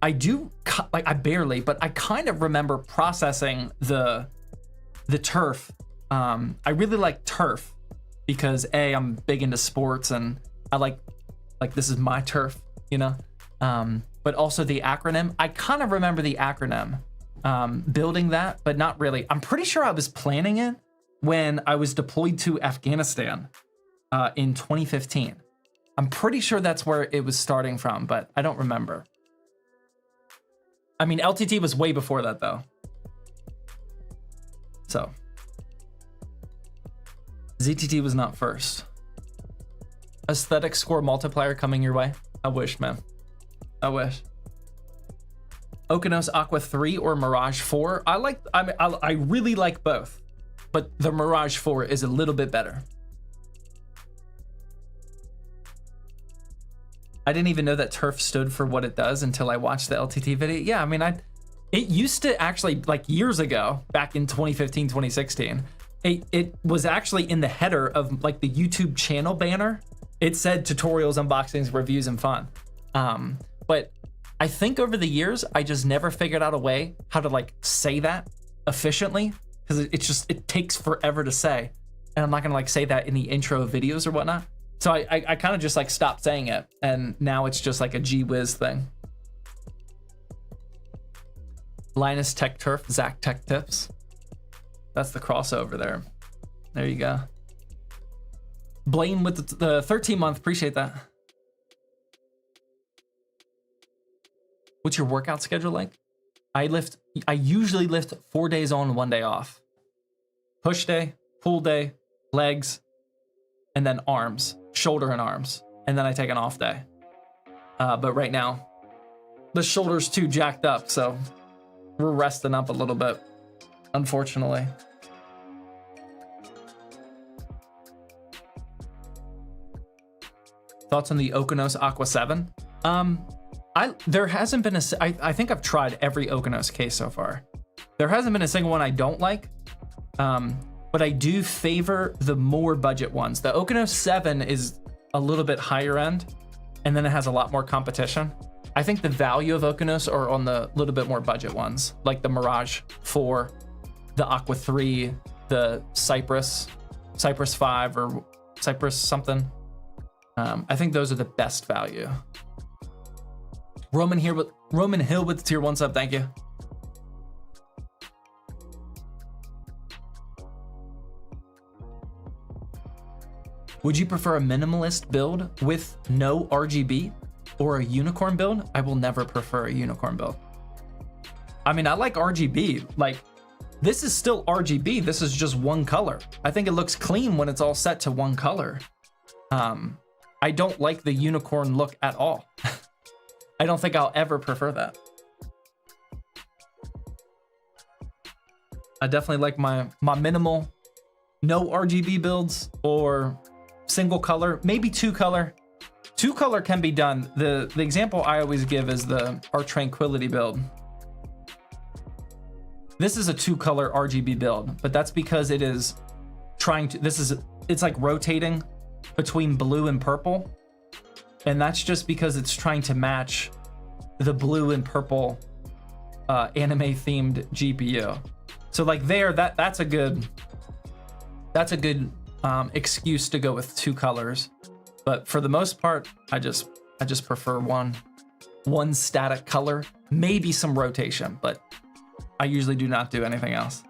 I do, like, I barely, but I kind of remember processing the turf. I really like turf because I'm big into sports and I like this is my turf, you know? But also the acronym, I kind of remember the acronym, building that, but not really. I'm pretty sure I was planning it when I was deployed to Afghanistan in 2015. I'm pretty sure that's where it was starting from, but I don't remember. I mean, LTT was way before that though. So ZTT was not first. Aesthetic score multiplier coming your way. I wish, man. I wish. Okenos Aqua 3 or Mirage 4. I really like both, but the Mirage 4 is a little bit better. I didn't even know that turf stood for what it does until I watched the LTT video. Yeah, I mean, it used to actually, like years ago, back in 2015, 2016, it was actually in the header of like the YouTube channel banner. It said tutorials, unboxings, reviews, and fun. But I think over the years, I just never figured out a way how to like say that efficiently, because it takes forever to say. And I'm not gonna like say that in the intro of videos or whatnot. So I kind of just like stopped saying it, and now it's just like a gee whiz thing. Linus Tech Turf, Zach Tech Tips. That's the crossover there. There you go. Blaine with the 13-month, appreciate that. What's your workout schedule like? I usually lift 4 days on, 1 day off. Push day, pull day, legs, and then arms, shoulder and arms. And then I take an off day. But right now, the shoulder's too jacked up, so we're resting up a little bit, unfortunately. Thoughts on the Okenos Aqua 7? There hasn't been I think I've tried every Okenos case so far. There hasn't been a single one I don't like. But I do favor the more budget ones. The Okenos 7 is a little bit higher end, and then it has a lot more competition. I think the value of Okenos are on the little bit more budget ones, like the Mirage 4, the Aqua 3, the Cypress 5 or Cypress something. I think those are the best value. Roman Hill with the tier 1 sub, thank you. Would you prefer a minimalist build with no RGB or a unicorn build? I will never prefer a unicorn build. I mean, I like RGB. Like, this is still RGB. This is just one color. I think it looks clean when it's all set to one color. I don't like the unicorn look at all. I don't think I'll ever prefer that. I definitely like my minimal, no RGB builds or single color, maybe 2 color. 2 color can be done. The example I always give is our Tranquility build. This is a 2 color RGB build, but that's because it is trying to, it's like rotating between blue and purple. And that's just because it's trying to match the blue and purple anime themed GPU. So like there, that's a good excuse to go with 2 colors. But for the most part, I just prefer one static color, maybe some rotation, but I usually do not do anything else.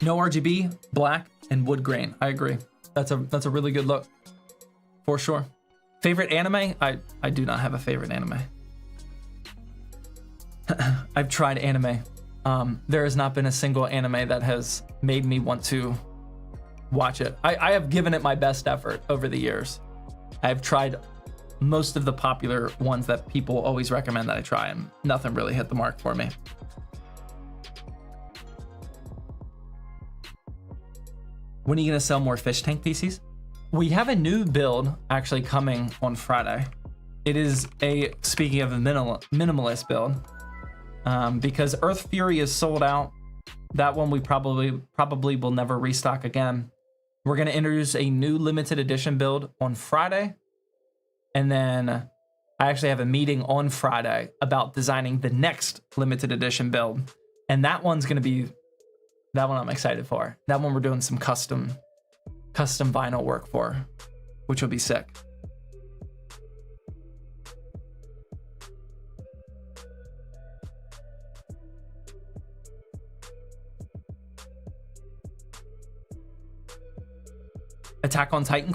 No RGB, black, and wood grain. I agree. That's a really good look, for sure. Favorite anime? I do not have a favorite anime. I've tried anime. There has not been a single anime that has made me want to watch it. I have given it my best effort over the years. I've tried most of the popular ones that people always recommend that I try, and nothing really hit the mark for me. When are you gonna sell more fish tank PCs? We have a new build actually coming on Friday. It is speaking of a minimalist build, because Earth Fury is sold out. That one we probably will never restock again. We're gonna introduce a new limited edition build on Friday. And then I actually have a meeting on Friday about designing the next limited edition build. And that one I'm excited for. That one we're doing some custom vinyl work for, which will be sick. Attack on Titan ?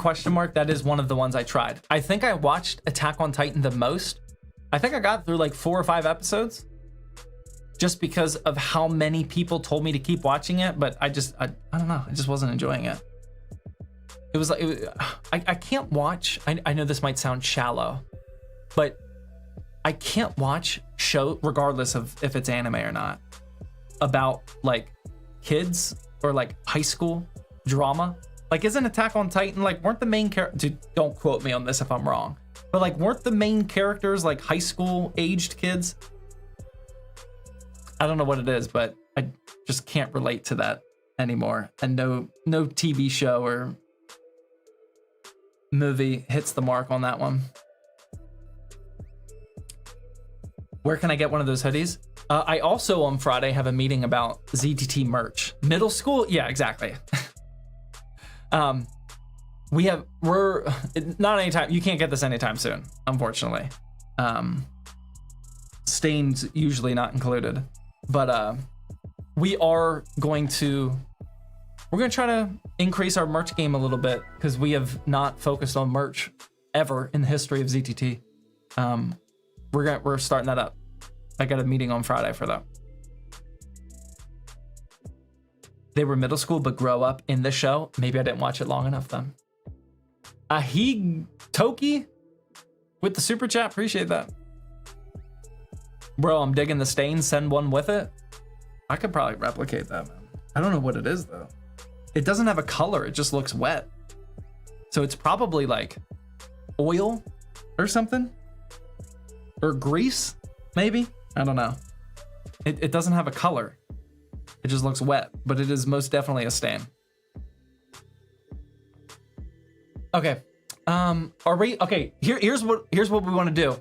That is one of the ones I tried. I think I watched Attack on Titan the most. I think I got through like 4 or 5 episodes just because of how many people told me to keep watching it, but I don't know, I just wasn't enjoying it. It was like, I can't watch, I know this might sound shallow, but I can't watch show, regardless of if it's anime or not, about like kids or like high school drama. Like, isn't Attack on Titan, like, weren't the main characters, dude, don't quote me on this if I'm wrong, but like, weren't the main characters like high school aged kids? I don't know what it is, but I just can't relate to that anymore. And no TV show or movie hits the mark on that one. Where can I get one of those hoodies? I also on Friday have a meeting about ZTT merch. Middle school? Yeah, exactly. We're not anytime, you can't get this anytime soon, unfortunately. Stains usually not included, but we're going to try to increase our merch game a little bit because we have not focused on merch ever in the history of ZTT. We're starting that up. I got a meeting on Friday for that. They were middle school, but grow up in the show. Maybe I didn't watch it long enough then. Ahig Toki with the super chat. Appreciate that. Bro, I'm digging the stain. Send one with it. I could probably replicate that, man. I don't know what it is, though. It doesn't have a color. It just looks wet. So it's probably like oil or something. Or grease, maybe? I don't know. It doesn't have a color. It just looks wet, but it is most definitely a stain. Okay. Here's what we want to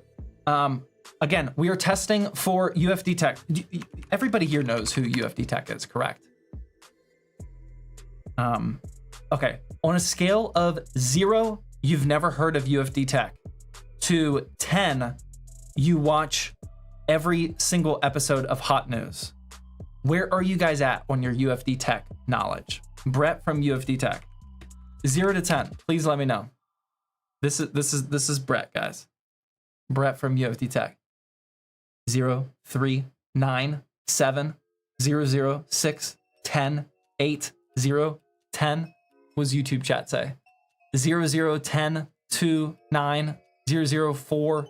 do. Again, we are testing for UFD Tech. Everybody here knows who UFD Tech is, correct? Okay, on a scale of 0, you've never heard of UFD Tech, to 10, you watch every single episode of Hot News. Where are you guys at on your UFD Tech knowledge? Brett from UFD Tech. 0 to 10, please let me know. This is Brett, guys. Brett from UFD Tech. 0, 3, 9, 7, 0, 0, 6, 10, 8, 0, 10. What does YouTube chat say? 0, 0, 10, 2, 9, 0, 0, 4,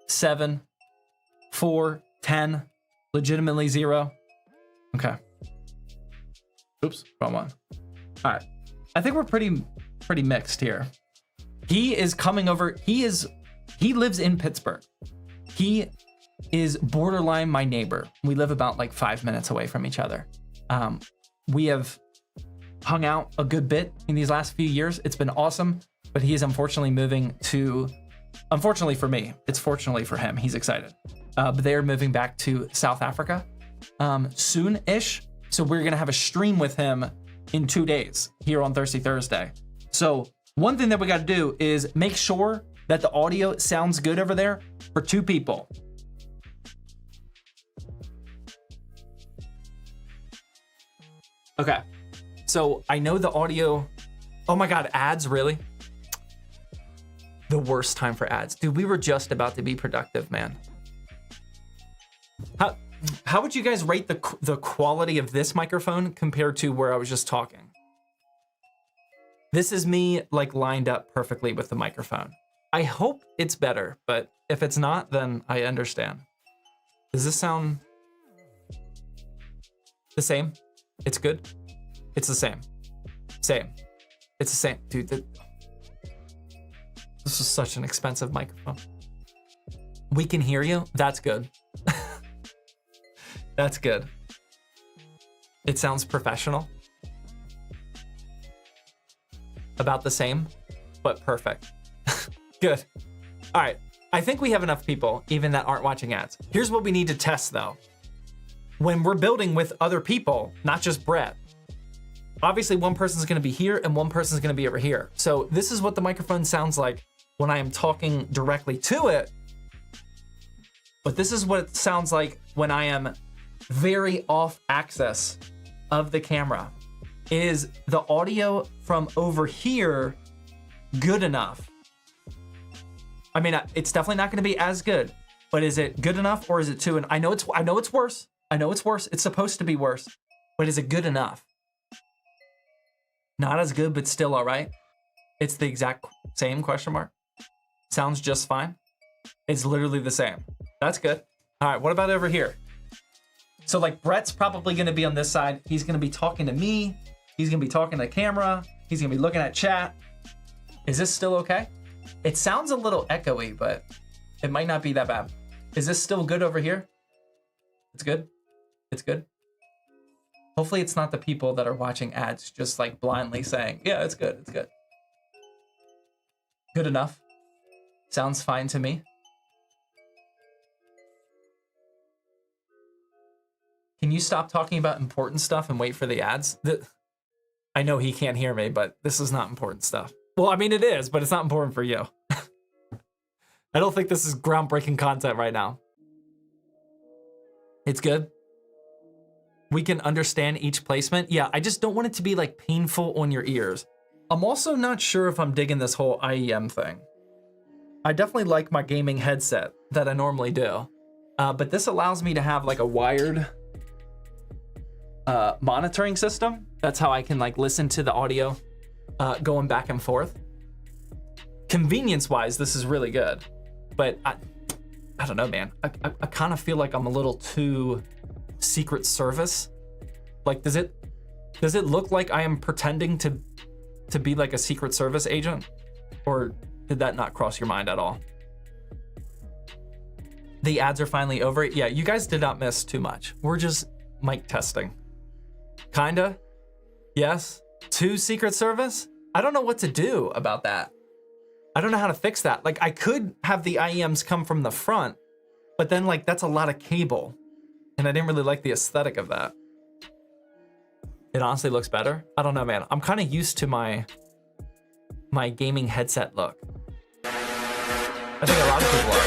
7, 4, 10. Legitimately 0. Okay. Oops, wrong one. All right. I think we're pretty mixed here. He is coming over. He lives in Pittsburgh. He is borderline my neighbor. We live about like 5 minutes away from each other. We have hung out a good bit in these last few years. It's been awesome, but he is unfortunately moving to, unfortunately for me, it's fortunately for him. He's excited. But they are moving back to South Africa soon-ish. So we're going to have a stream with him in 2 days here on Thirsty Thursday. So one thing that we got to do is make sure that the audio sounds good over there for 2 people. Okay. So I know the audio. Oh my God, ads, really? The worst time for ads. Dude, we were just about to be productive, man. How would you guys rate the quality of this microphone compared to where I was just talking? This is me like lined up perfectly with the microphone. I hope it's better, but if it's not, then I understand. Does this sound the same? It's good? It's the same. Same. It's the same. Dude, this is such an expensive microphone. We can hear you. That's good. That's good. It sounds professional. About the same, but perfect. Good. All right. I think we have enough people, even that aren't watching ads. Here's what we need to test, though. When we're building with other people, not just Brett, obviously one person's going to be here and one person's going to be over here. So this is what the microphone sounds like when I am talking directly to it. But this is what it sounds like when I am very off axis of the camera. Is the audio from over here good enough? I mean, it's definitely not going to be as good, but is it good enough or is it too? And I know it's worse. I know it's worse. It's supposed to be worse, but is it good enough? Not as good, but still all right. It's the exact same question mark. Sounds just fine. It's literally the same. That's good. All right, what about over here? So like Brett's probably going to be on this side. He's going to be talking to me. He's going to be talking to the camera. He's going to be looking at chat. Is this still okay? It sounds a little echoey, but it might not be that bad. Is this still good over here? It's good. It's good. Hopefully it's not the people that are watching ads just like blindly saying, yeah, it's good. It's good. Good enough. Sounds fine to me. Can you stop talking about important stuff and wait for the ads? I know he can't hear me, but this is not important stuff. Well, I mean, it is, but it's not important for you. I don't think this is groundbreaking content right now. It's good. We can understand each placement. Yeah, I just don't want it to be like painful on your ears. I'm also not sure if I'm digging this whole IEM thing. I definitely like my gaming headset that I normally do. But this allows me to have like a wired monitoring system. That's how I can like listen to the audio going back and forth. Convenience wise, this is really good, but I don't know, man. I kind of feel like I'm a little too Secret Service. Like, does it look like I am pretending to be like a Secret Service agent, or did that not cross your mind at all? The ads are finally over. Yeah, you guys did not miss too much. We're just mic testing. Kinda. Yes. To Secret Service? I don't know what to do about that. I don't know how to fix that. Like, I could have the IEMs come from the front, But then like that's a lot of cable, and I didn't really like the aesthetic of that. It honestly looks better. I don't know, man. I'm kind of used to my gaming headset look. I think a lot of people are.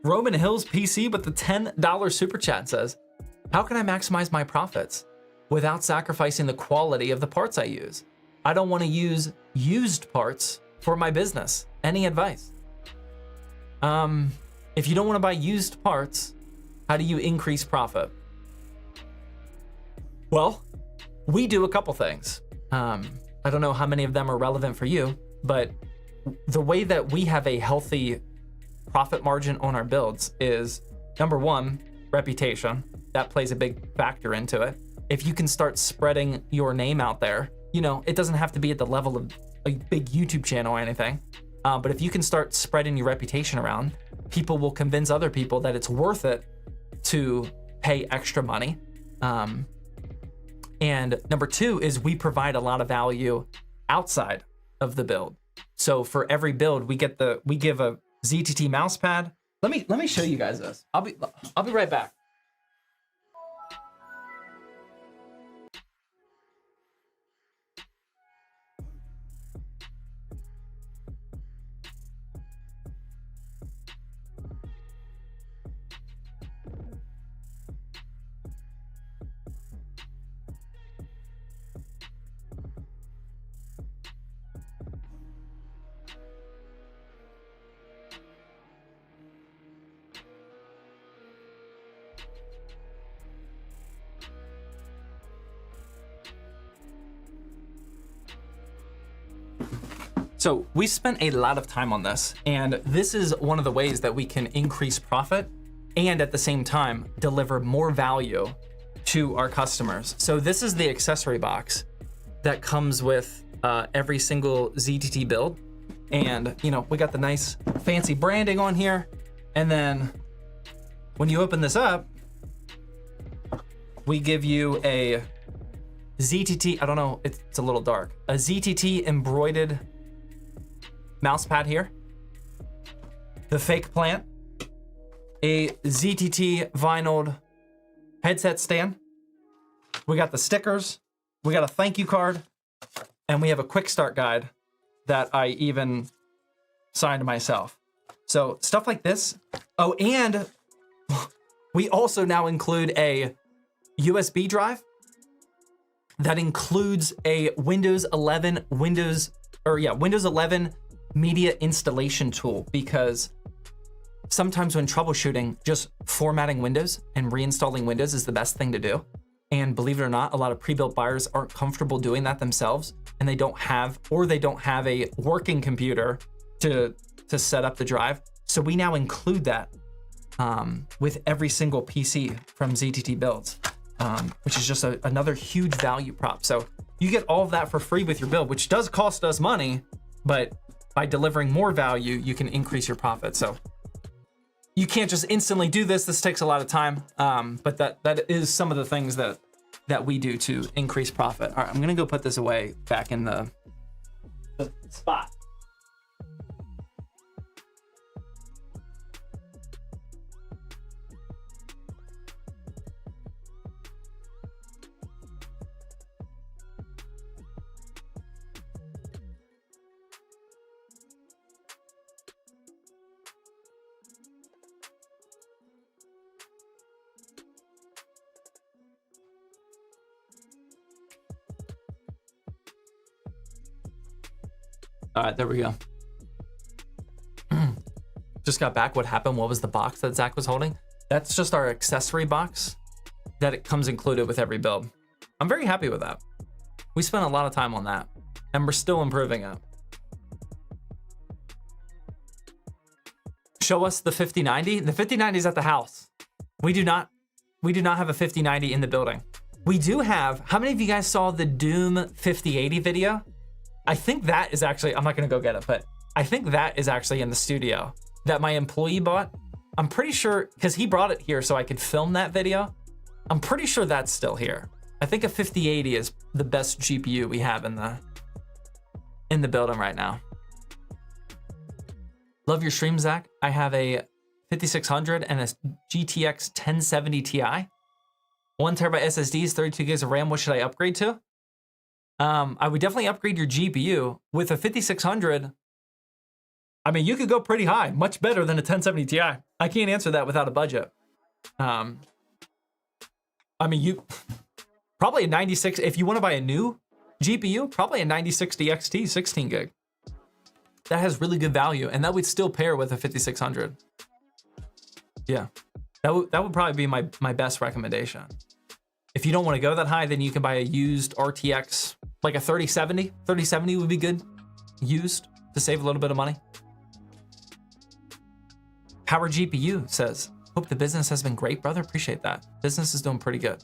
Roman Hills PC with the $10 super chat says, how can I maximize my profits without sacrificing the quality of the parts I use? I don't want to use used parts for my business. Any advice? If you don't want to buy used parts, how do you increase profit? Well, we do a couple things. I don't know how many of them are relevant for you, but the way that we have a healthy profit margin on our builds is, number one, reputation. That plays a big factor into it. If you can start spreading your name out there, you know, it doesn't have to be at the level of a big YouTube channel or anything, but if you can start spreading your reputation around, people will convince other people that it's worth it to pay extra money. And number two is we provide a lot of value outside of the build. So for every build, we give a ZTT mouse pad. Let me show you guys this. I'll be right back. So we spent a lot of time on this, and this is one of the ways that we can increase profit and at the same time deliver more value to our customers. So this is the accessory box that comes with every single ZTT build. And you know, we got the nice fancy branding on here. And then when you open this up, we give you a ZTT, I don't know, it's a little dark, a ZTT embroidered mouse pad here, the fake plant, a ZTT vinyled headset stand. We got the stickers, we got a thank you card, and we have a quick start guide that I even signed myself. So stuff like this. Oh, and we also now include a USB drive that includes a Windows 11 media installation tool, because sometimes when troubleshooting, just formatting Windows and reinstalling Windows is the best thing to do. And believe it or not, a lot of pre-built buyers aren't comfortable doing that themselves, and they don't have a working computer to set up the drive. So we now include that with every single PC from ZTT builds, which is just another huge value prop. So you get all of that for free with your build, which does cost us money, but by delivering more value, you can increase your profit. So you can't just instantly do this. This takes a lot of time, but that is some of the things that we do to increase profit. All right, I'm gonna go put this away back in the spot. All right, there we go. Just got back. What happened? What was the box that Zach was holding? That's just our accessory box that it comes included with every build. I'm very happy with that. We spent a lot of time on that, and we're still improving it. Show us the 5090. The 5090 is at the house. We do not have a 5090 in the building. We do have, how many of you guys saw the Doom 5080 video? I think that is actually, I'm not gonna go get it, but I think that is actually in the studio that my employee bought. I'm pretty sure, because he brought it here so I could film that video. I'm pretty sure that's still here. I think a 5080 is the best GPU we have in the building right now. Love your stream, Zach. I have a 5600 and a GTX 1070 Ti. 1 terabyte SSDs, 32 gigs of RAM. What should I upgrade to? I would definitely upgrade your GPU. With a 5600, I mean, you could go pretty high, much better than a 1070 Ti. I can't answer that without a budget. I mean, you probably a 96, if you want to buy a new GPU, probably a 9060 XT 16 gig. That has really good value, and that would still pair with a 5600. Yeah, that would probably be my best recommendation. If you don't want to go that high, then you can buy a used RTX, like a 3070. 3070 would be good, used, to save a little bit of money. Power GPU says, hope the business has been great, brother. Appreciate that. Business is doing pretty good.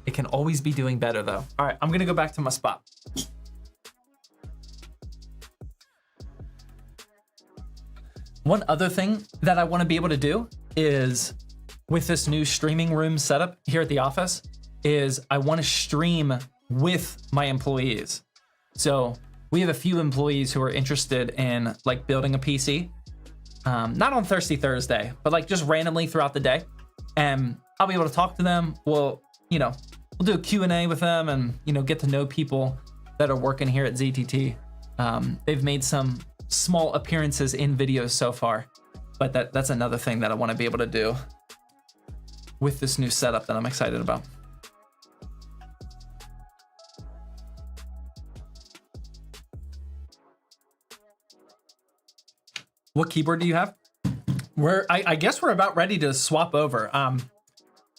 It can always be doing better, though. All right, I'm going to go back to my spot. One other thing that I want to be able to do is, with this new streaming room setup here at the office, is I want to stream with my employees. So we have a few employees who are interested in like building a PC, not on Thirsty Thursday, but like just randomly throughout the day. And I'll be able to talk to them. We'll do a Q&A with them and, get to know people that are working here at ZTT. They've made some small appearances in videos so far, but that's another thing that I want to be able to do with this new setup that I'm excited about. What keyboard do you have? I guess we're about ready to swap over.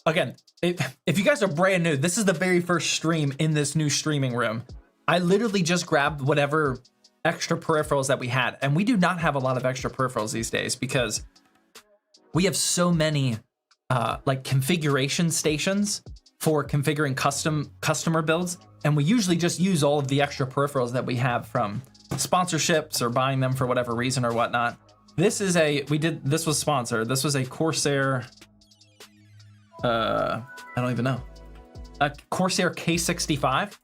Again, if you guys are brand new, this is the very first stream in this new streaming room. I literally just grabbed whatever extra peripherals that we had, and we do not have a lot of extra peripherals these days because we have so many like configuration stations for configuring customer builds, and we usually just use all of the extra peripherals that we have from sponsorships or buying them for whatever reason or whatnot. This was sponsored. This was a Corsair, I don't even know, a Corsair K65.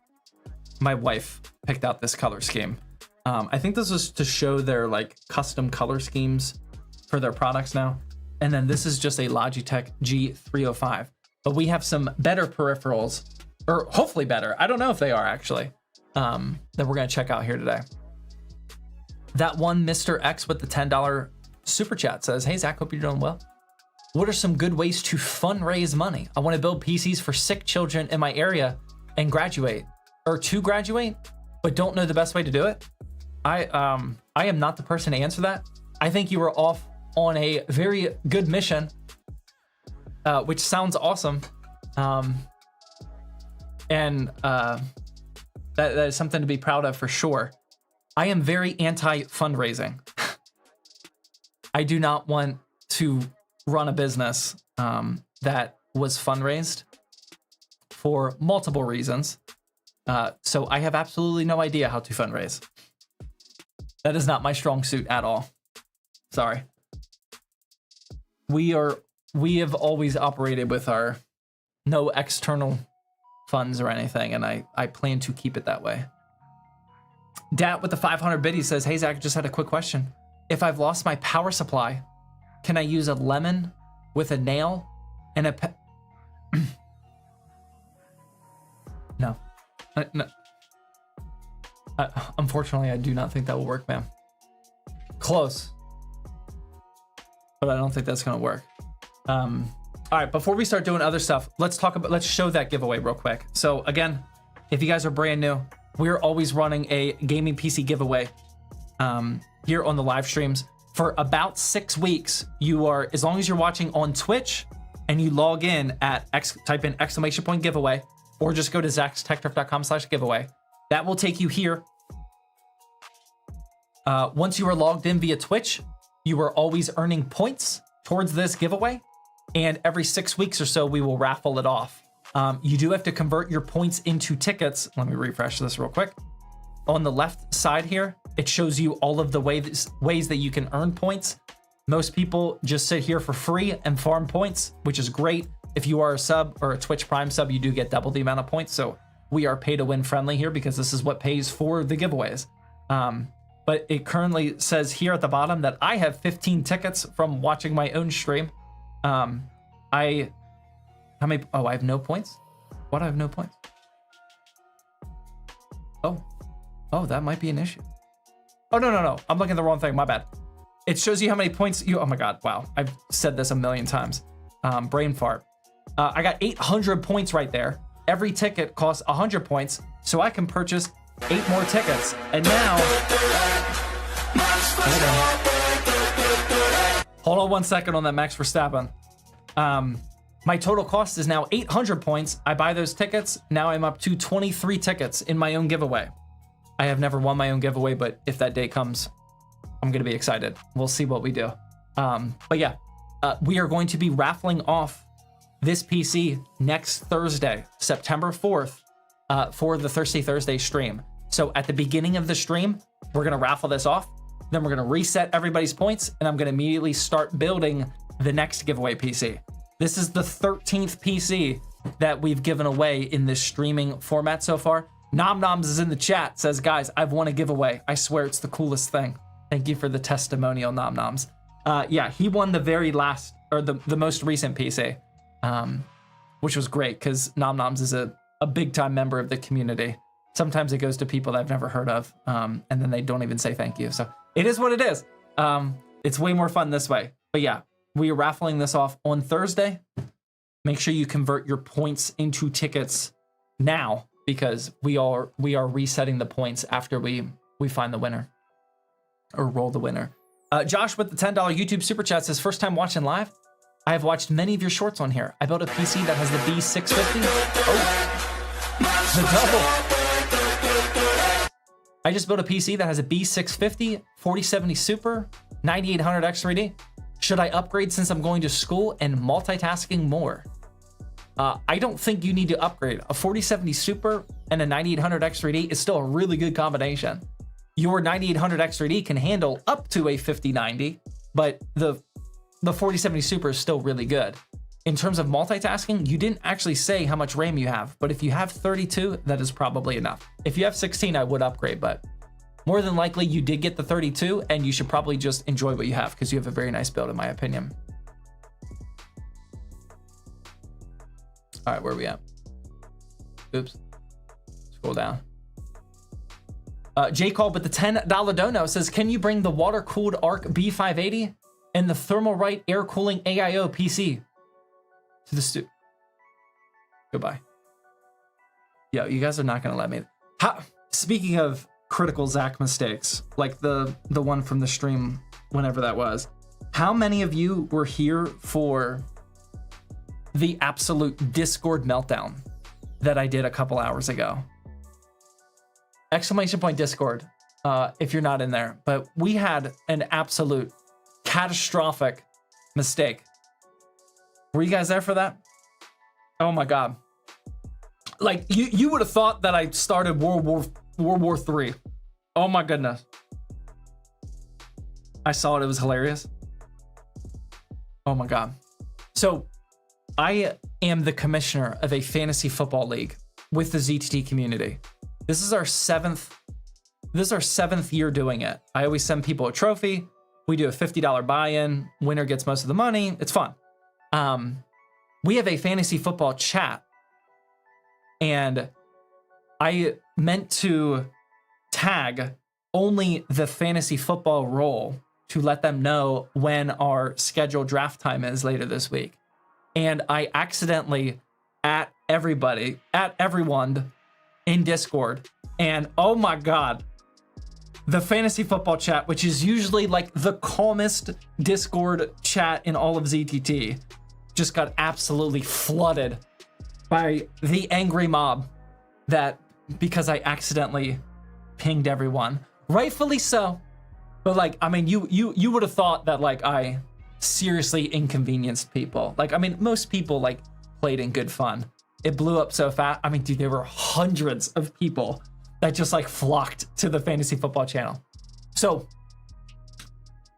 My wife picked out this color scheme. I think this was to show their like custom color schemes for their products now. And then this is just a Logitech G305. But we have some better peripherals, or hopefully better. I don't know if they are actually, that we're gonna check out here today. That one Mr. X with the $10 super chat says, hey Zach, hope you're doing well. What are some good ways to fundraise money? I wanna build PCs for sick children in my area and graduate, but don't know the best way to do it. I am not the person to answer that. I think you were off on a very good mission, which sounds awesome. And that is something to be proud of for sure. I am very anti-fundraising. I do not want to run a business that was fundraised for multiple reasons. So I have absolutely no idea how to fundraise. That is not my strong suit at all. Sorry. We have always operated with our no external funds or anything, and I plan to keep it that way. Dat with the 500 biddy says, hey Zach, just had a quick question. If I've lost my power supply, can I use a lemon with a nail and a No. No. Unfortunately, I do not think that will work, ma'am. Close, but I don't think that's gonna work. All right, before we start doing other stuff, let's show that giveaway real quick. So again, if you guys are brand new, we're always running a gaming PC giveaway here on the live streams for about 6 weeks. As long as you're watching on Twitch and you log in at type in !giveaway, or just go to zachstechturf.com/giveaway. That will take you here. Once you are logged in via Twitch, you are always earning points towards this giveaway. And every 6 weeks or so, we will raffle it off. You do have to convert your points into tickets. Let me refresh this real quick. On the left side here, it shows you all of the ways that you can earn points. Most people just sit here for free and farm points, which is great. If you are a sub or a Twitch Prime sub, you do get double the amount of points. So we are pay to win friendly here because this is what pays for the giveaways. but it currently says here at the bottom that I have 15 tickets from watching my own stream. How many? Oh, I have no points. What? I have no points. Oh, that might be an issue. Oh, no. I'm looking at the wrong thing. My bad. It shows you how many points you, oh my God. Wow. I've said this a million times. Brain fart. I got 800 points right there. Every ticket costs 100 points. So I can purchase 8 more tickets. And now, hold on 1 second on that Max Verstappen. My total cost is now 800 points. I buy those tickets. Now I'm up to 23 tickets in my own giveaway. I have never won my own giveaway, but if that day comes, I'm going to be excited. We'll see what we do. But yeah, we are going to be raffling off this PC next Thursday, September 4th, for the Thirsty Thursday stream. So at the beginning of the stream, we're going to raffle this off. Then we're going to reset everybody's points, and I'm going to immediately start building the next giveaway PC. This is the 13th PC that we've given away in this streaming format so far. Nom Noms is in the chat, says, guys, I've won a giveaway. I swear it's the coolest thing. Thank you for the testimonial, Nom Noms. Yeah, he won the very last, or the most recent PC, which was great because Nom Noms is a big time member of the community. Sometimes it goes to people that I've never heard of, and then they don't even say thank you. So it is what it is. It's way more fun this way. But yeah, we are raffling this off on Thursday. Make sure you convert your points into tickets now, because we are resetting the points after we find the winner or roll the winner. Josh with the $10 YouTube super chat says, first time watching live. I have watched many of your shorts on here. I built a PC that has the B650. Oh, the double. I just built a PC that has a B650, 4070 Super, 9800 X3D. Should I upgrade since I'm going to school and multitasking more? I don't think you need to upgrade. A 4070 Super and a 9800 X3D is still a really good combination. Your 9800 X3D can handle up to a 5090, but the 4070 Super is still really good. In terms of multitasking, you didn't actually say how much RAM you have, but if you have 32, that is probably enough. If you have 16, I would upgrade, but more than likely you did get the 32, and you should probably just enjoy what you have because you have a very nice build, in my opinion. All right, where are we at? Oops. Scroll down. J Call with the $10 dono says, can you bring the water-cooled ARC B580 and the Thermalright air cooling AIO PC to the studio? Goodbye. Yo, you guys are not gonna let me. Speaking of critical Zach mistakes, like the one from the stream, whenever that was, how many of you were here for the absolute Discord meltdown that I did a couple hours ago? Exclamation point Discord, if you're not in there. But we had an absolute catastrophic mistake. Were you guys there for that? Oh my God. Like you would have thought that I started World War III. Oh my goodness. I saw it, it was hilarious. Oh my God. So I am the commissioner of a fantasy football league with the ZTT community. This is our seventh year doing it. I always send people a trophy. We do a $50 buy-in. Winner gets most of the money. It's fun. We have a fantasy football chat, and I meant to tag only the fantasy football role to let them know when our scheduled draft time is later this week. And I accidentally at everyone in Discord, and oh my God, the fantasy football chat, which is usually like the calmest Discord chat in all of ZTT, just got absolutely flooded by the angry mob that because I accidentally pinged everyone, rightfully so. But like, I mean, you would have thought that like I seriously inconvenienced people. Like, I mean, most people like played in good fun. It blew up so fast. I mean, dude, there were hundreds of people that just like flocked to the fantasy football channel. So,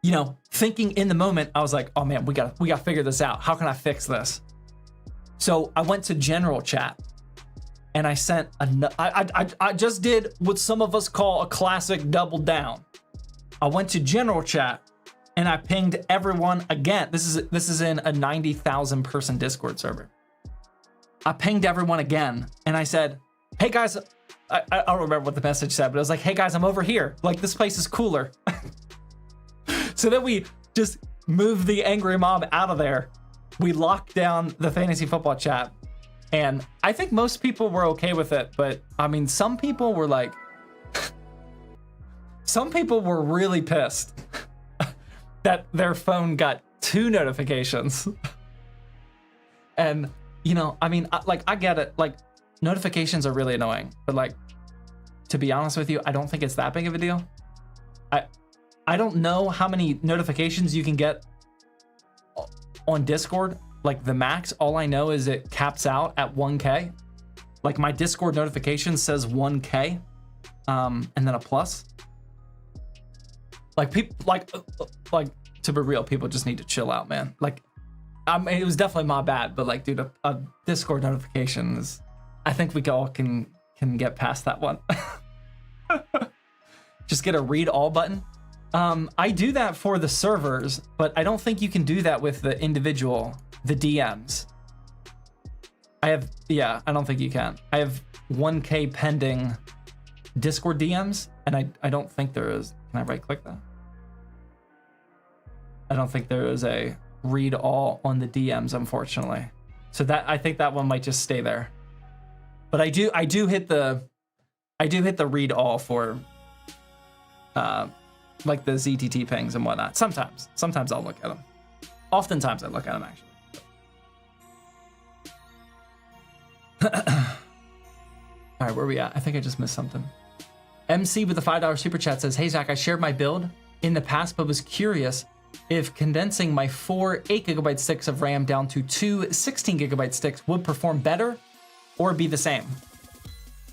you know, thinking in the moment, I was like, oh man, we gotta figure this out. How can I fix this? So I went to general chat and I sent I just did what some of us call a classic double down. I went to general chat and I pinged everyone again. This is in a 90,000 person Discord server. I pinged everyone again and I said, hey guys, I don't remember what the message said, but I was like, hey guys, I'm over here. Like, this place is cooler. So then we just moved the angry mob out of there. We locked down the fantasy football chat. And I think most people were okay with it. But I mean, some people were like, some people were really pissed that their phone got 2 notifications. And, you know, I mean, I get it. Like, notifications are really annoying. But like, to be honest with you, I don't think it's that big of a deal. I don't know how many notifications you can get on Discord. Like the max, all I know is it caps out at 1K. Like my Discord notification says 1K, and then a plus. Like people, like to be real, people just need to chill out, man. Like, I mean, it was definitely my bad, but like, dude, a Discord notification is, I think we all can get past that one. Just get a read all button. I do that for the servers, but I don't think you can do that with the DMs. I don't think you can. I have 1K pending Discord DMs, and I don't think there is. Can I right click that? I don't think there is a read all on the DMs, unfortunately. So I think that one might just stay there. But I do hit the read all for like the ZTT pings and whatnot. Sometimes I'll look at them. Oftentimes I look at them actually. All right, where are we at? I think I just missed something. MC with the $5 super chat says, hey Zach, I shared my build in the past, but was curious if condensing my 4 8GB sticks of RAM down to 2 16GB sticks would perform better or be the same.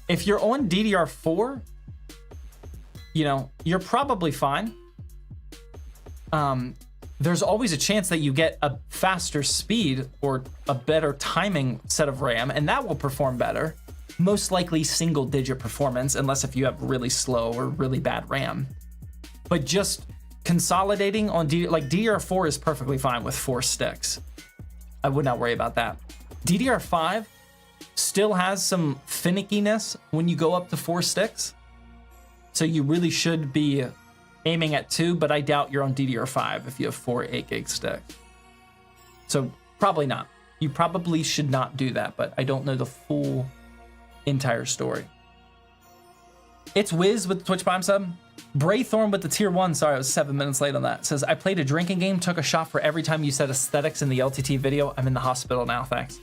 If you're on DDR4, you know, you're probably fine. There's always a chance that you get a faster speed or a better timing set of RAM, and that will perform better. Most likely single digit performance, unless if you have really slow or really bad RAM. But just consolidating on DDR4 is perfectly fine with 4 sticks. I would not worry about that. DDR5 still has some finickiness when you go up to 4 sticks. So you really should be aiming at 2, but I doubt you're on DDR5 if you have 4 8GB sticks. So probably not. You probably should not do that, but I don't know the full entire story. It's Wiz with the Twitch Prime sub. Braythorn with the tier 1. Sorry, I was 7 minutes late on that. Says, I played a drinking game, took a shot for every time you said aesthetics in the LTT video. I'm in the hospital now, thanks.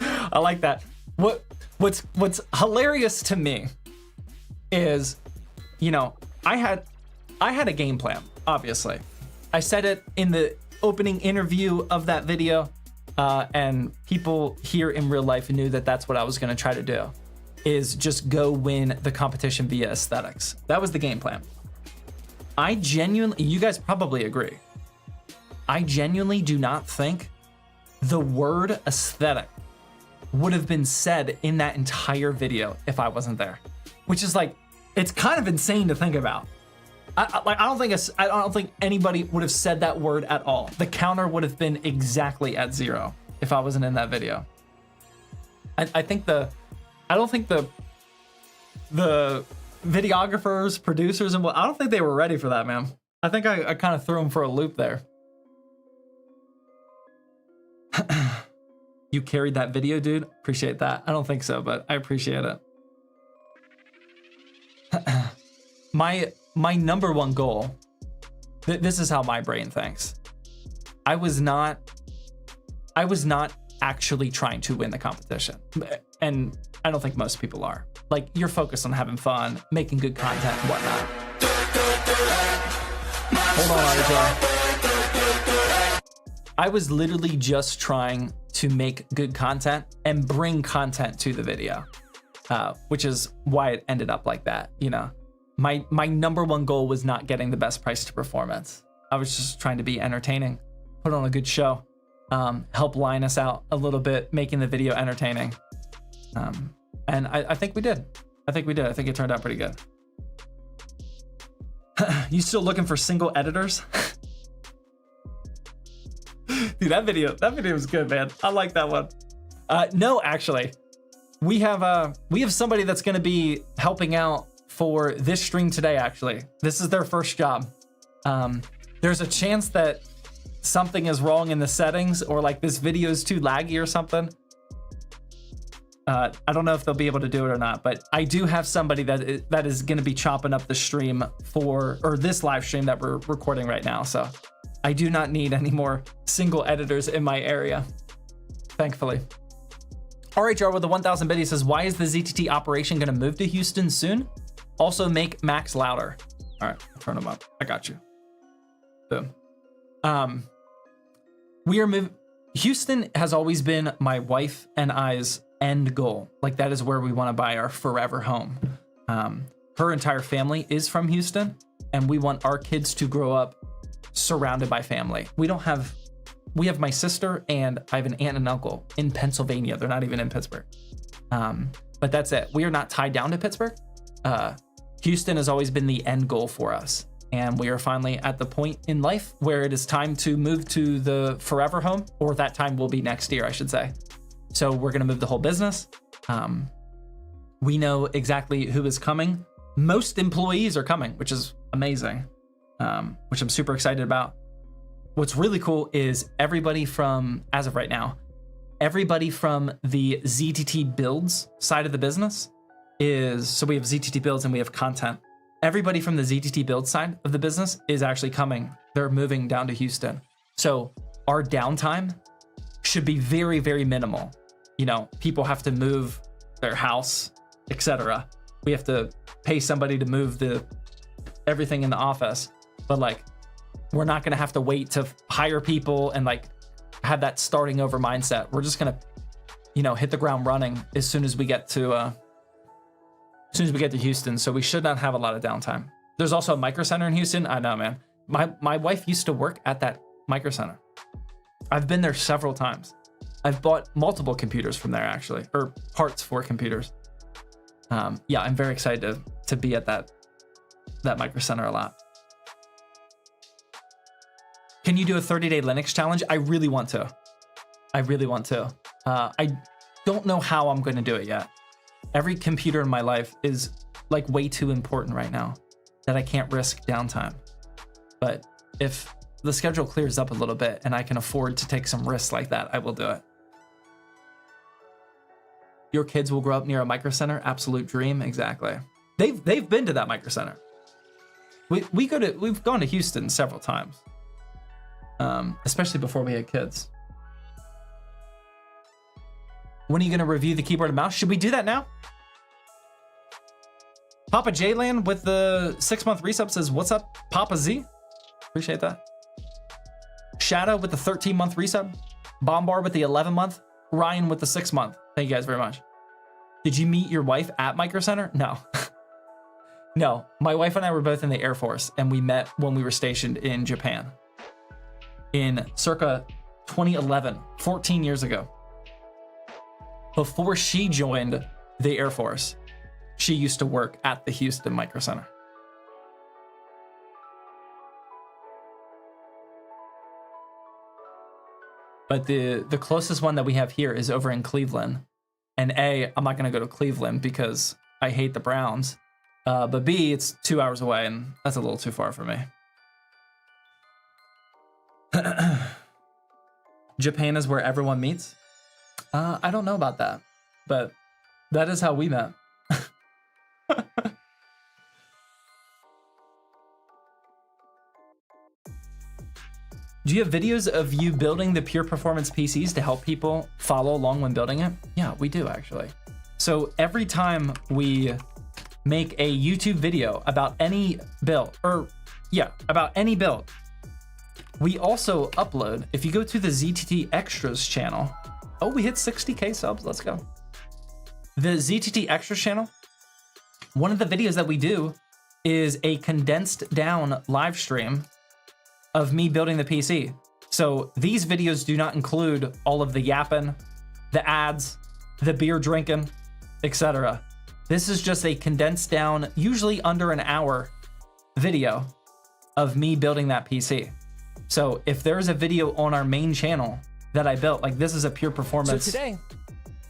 I like that. What's hilarious to me is, you know, I had a game plan, obviously. I said it in the opening interview of that video, and people here in real life knew that that's what I was going to try to do, is just go win the competition via aesthetics. That was the game plan. I genuinely, you guys probably agree, I genuinely do not think the word aesthetic would have been said in that entire video if I wasn't there, which is like, it's kind of insane to think about. I don't think anybody would have said that word at all. The counter would have been exactly at 0 if I wasn't in that video. I don't think the videographers, producers, and I don't think they were ready for that, man. I think I kind of threw them for a loop there. You carried that video, dude. Appreciate that. I don't think so, but I appreciate it. My number one goal, this is how my brain thinks. I was not actually trying to win the competition. And I don't think most people are. Like, you're focused on having fun, making good content and whatnot. Hold on, RJ. I was literally just trying to make good content and bring content to the video, which is why it ended up like that, you know? My number one goal was not getting the best price to performance. I was just trying to be entertaining, put on a good show, help line us out a little bit, making the video entertaining. And I think we did. I think it turned out pretty good. You still looking for single editors? Dude, that video was good, man. I like that one. No, actually, we have somebody that's going to be helping out for this stream today. Actually, this is their first job. There's a chance that something is wrong in the settings, or like this video is too laggy or something. I don't know if they'll be able to do it or not, but I do have somebody that is going to be chopping up the stream or this live stream that we're recording right now. So I do not need any more single editors in my area, thankfully. RHR with the 1,000 biddies says, why is the ZTT operation going to move to Houston soon? Also make Max louder. All right, I'll turn them up. I got you. Boom. We are moving. Houston has always been my wife and I's end goal. Like, that is where we want to buy our forever home. Her entire family is from Houston, and we want our kids to grow up surrounded by family. We have my sister, and I have an aunt and uncle in Pennsylvania. They're not even in Pittsburgh. But that's it. We are not tied down to Pittsburgh. Houston has always been the end goal for us. And we are finally at the point in life where it is time to move to the forever home, or that time will be next year, I should say. So we're going to move the whole business. We know exactly who is coming. Most employees are coming, which is amazing, which I'm super excited about. What's really cool is everybody from, as of right now, everybody from the ZTT builds side of the business is, so we have ZTT builds and we have content. Everybody from the ZTT build side of the business is actually coming. They're moving down to Houston. So our downtime should be very, very minimal. You know, people have to move their house, etc. We have to pay somebody to move everything in the office. But like, we're not going to have to wait to hire people and like have that starting over mindset. We're just going to, you know, hit the ground running as soon as we get to Houston. So we should not have a lot of downtime. There's also a micro center in Houston. I know, man. My wife used to work at that micro center. I've been there several times. I've bought multiple computers from there, actually, or parts for computers. Yeah, I'm very excited to be at that micro center a lot. Can you do a 30-day Linux challenge? I really want to. I don't know how I'm going to do it yet. Every computer in my life is like way too important right now that I can't risk downtime. But if the schedule clears up a little bit and I can afford to take some risks like that, I will do it. Your kids will grow up near a micro center. Absolute dream. Exactly. They've been to that micro center. We've gone to Houston several times. Especially before we had kids. When are you going to review the keyboard and mouse? Should we do that now? Papa J-Land with the 6-month resub says, what's up, Papa Z? Appreciate that. Shadow with the 13-month resub. Bombar with the 11-month. Ryan with the 6-month. Thank you guys very much. Did you meet your wife at Micro Center? No. No, my wife and I were both in the Air Force, and we met when we were stationed in Japan in circa 2011, 14 years ago. Before she joined the Air Force, she used to work at the Houston Micro Center. But the closest one that we have here is over in Cleveland. And A, I'm not going to go to Cleveland because I hate the Browns. But B, it's 2 hours away, and that's a little too far for me. Japan is where everyone meets? I don't know about that, but that is how we met. Do you have videos of you building the Pure Performance PCs to help people follow along when building it? Yeah, we do actually. So every time we make a YouTube video about any build, we also upload, if you go to the ZTT Extras channel, oh, we hit 60K subs, let's go. The ZTT Extras channel, one of the videos that we do is a condensed down live stream of me building the PC. So these videos do not include all of the yapping, the ads, the beer drinking, etc. This is just a condensed down, usually under an hour video of me building that PC. So if there's a video on our main channel that I built, like this is a pure performance. So today,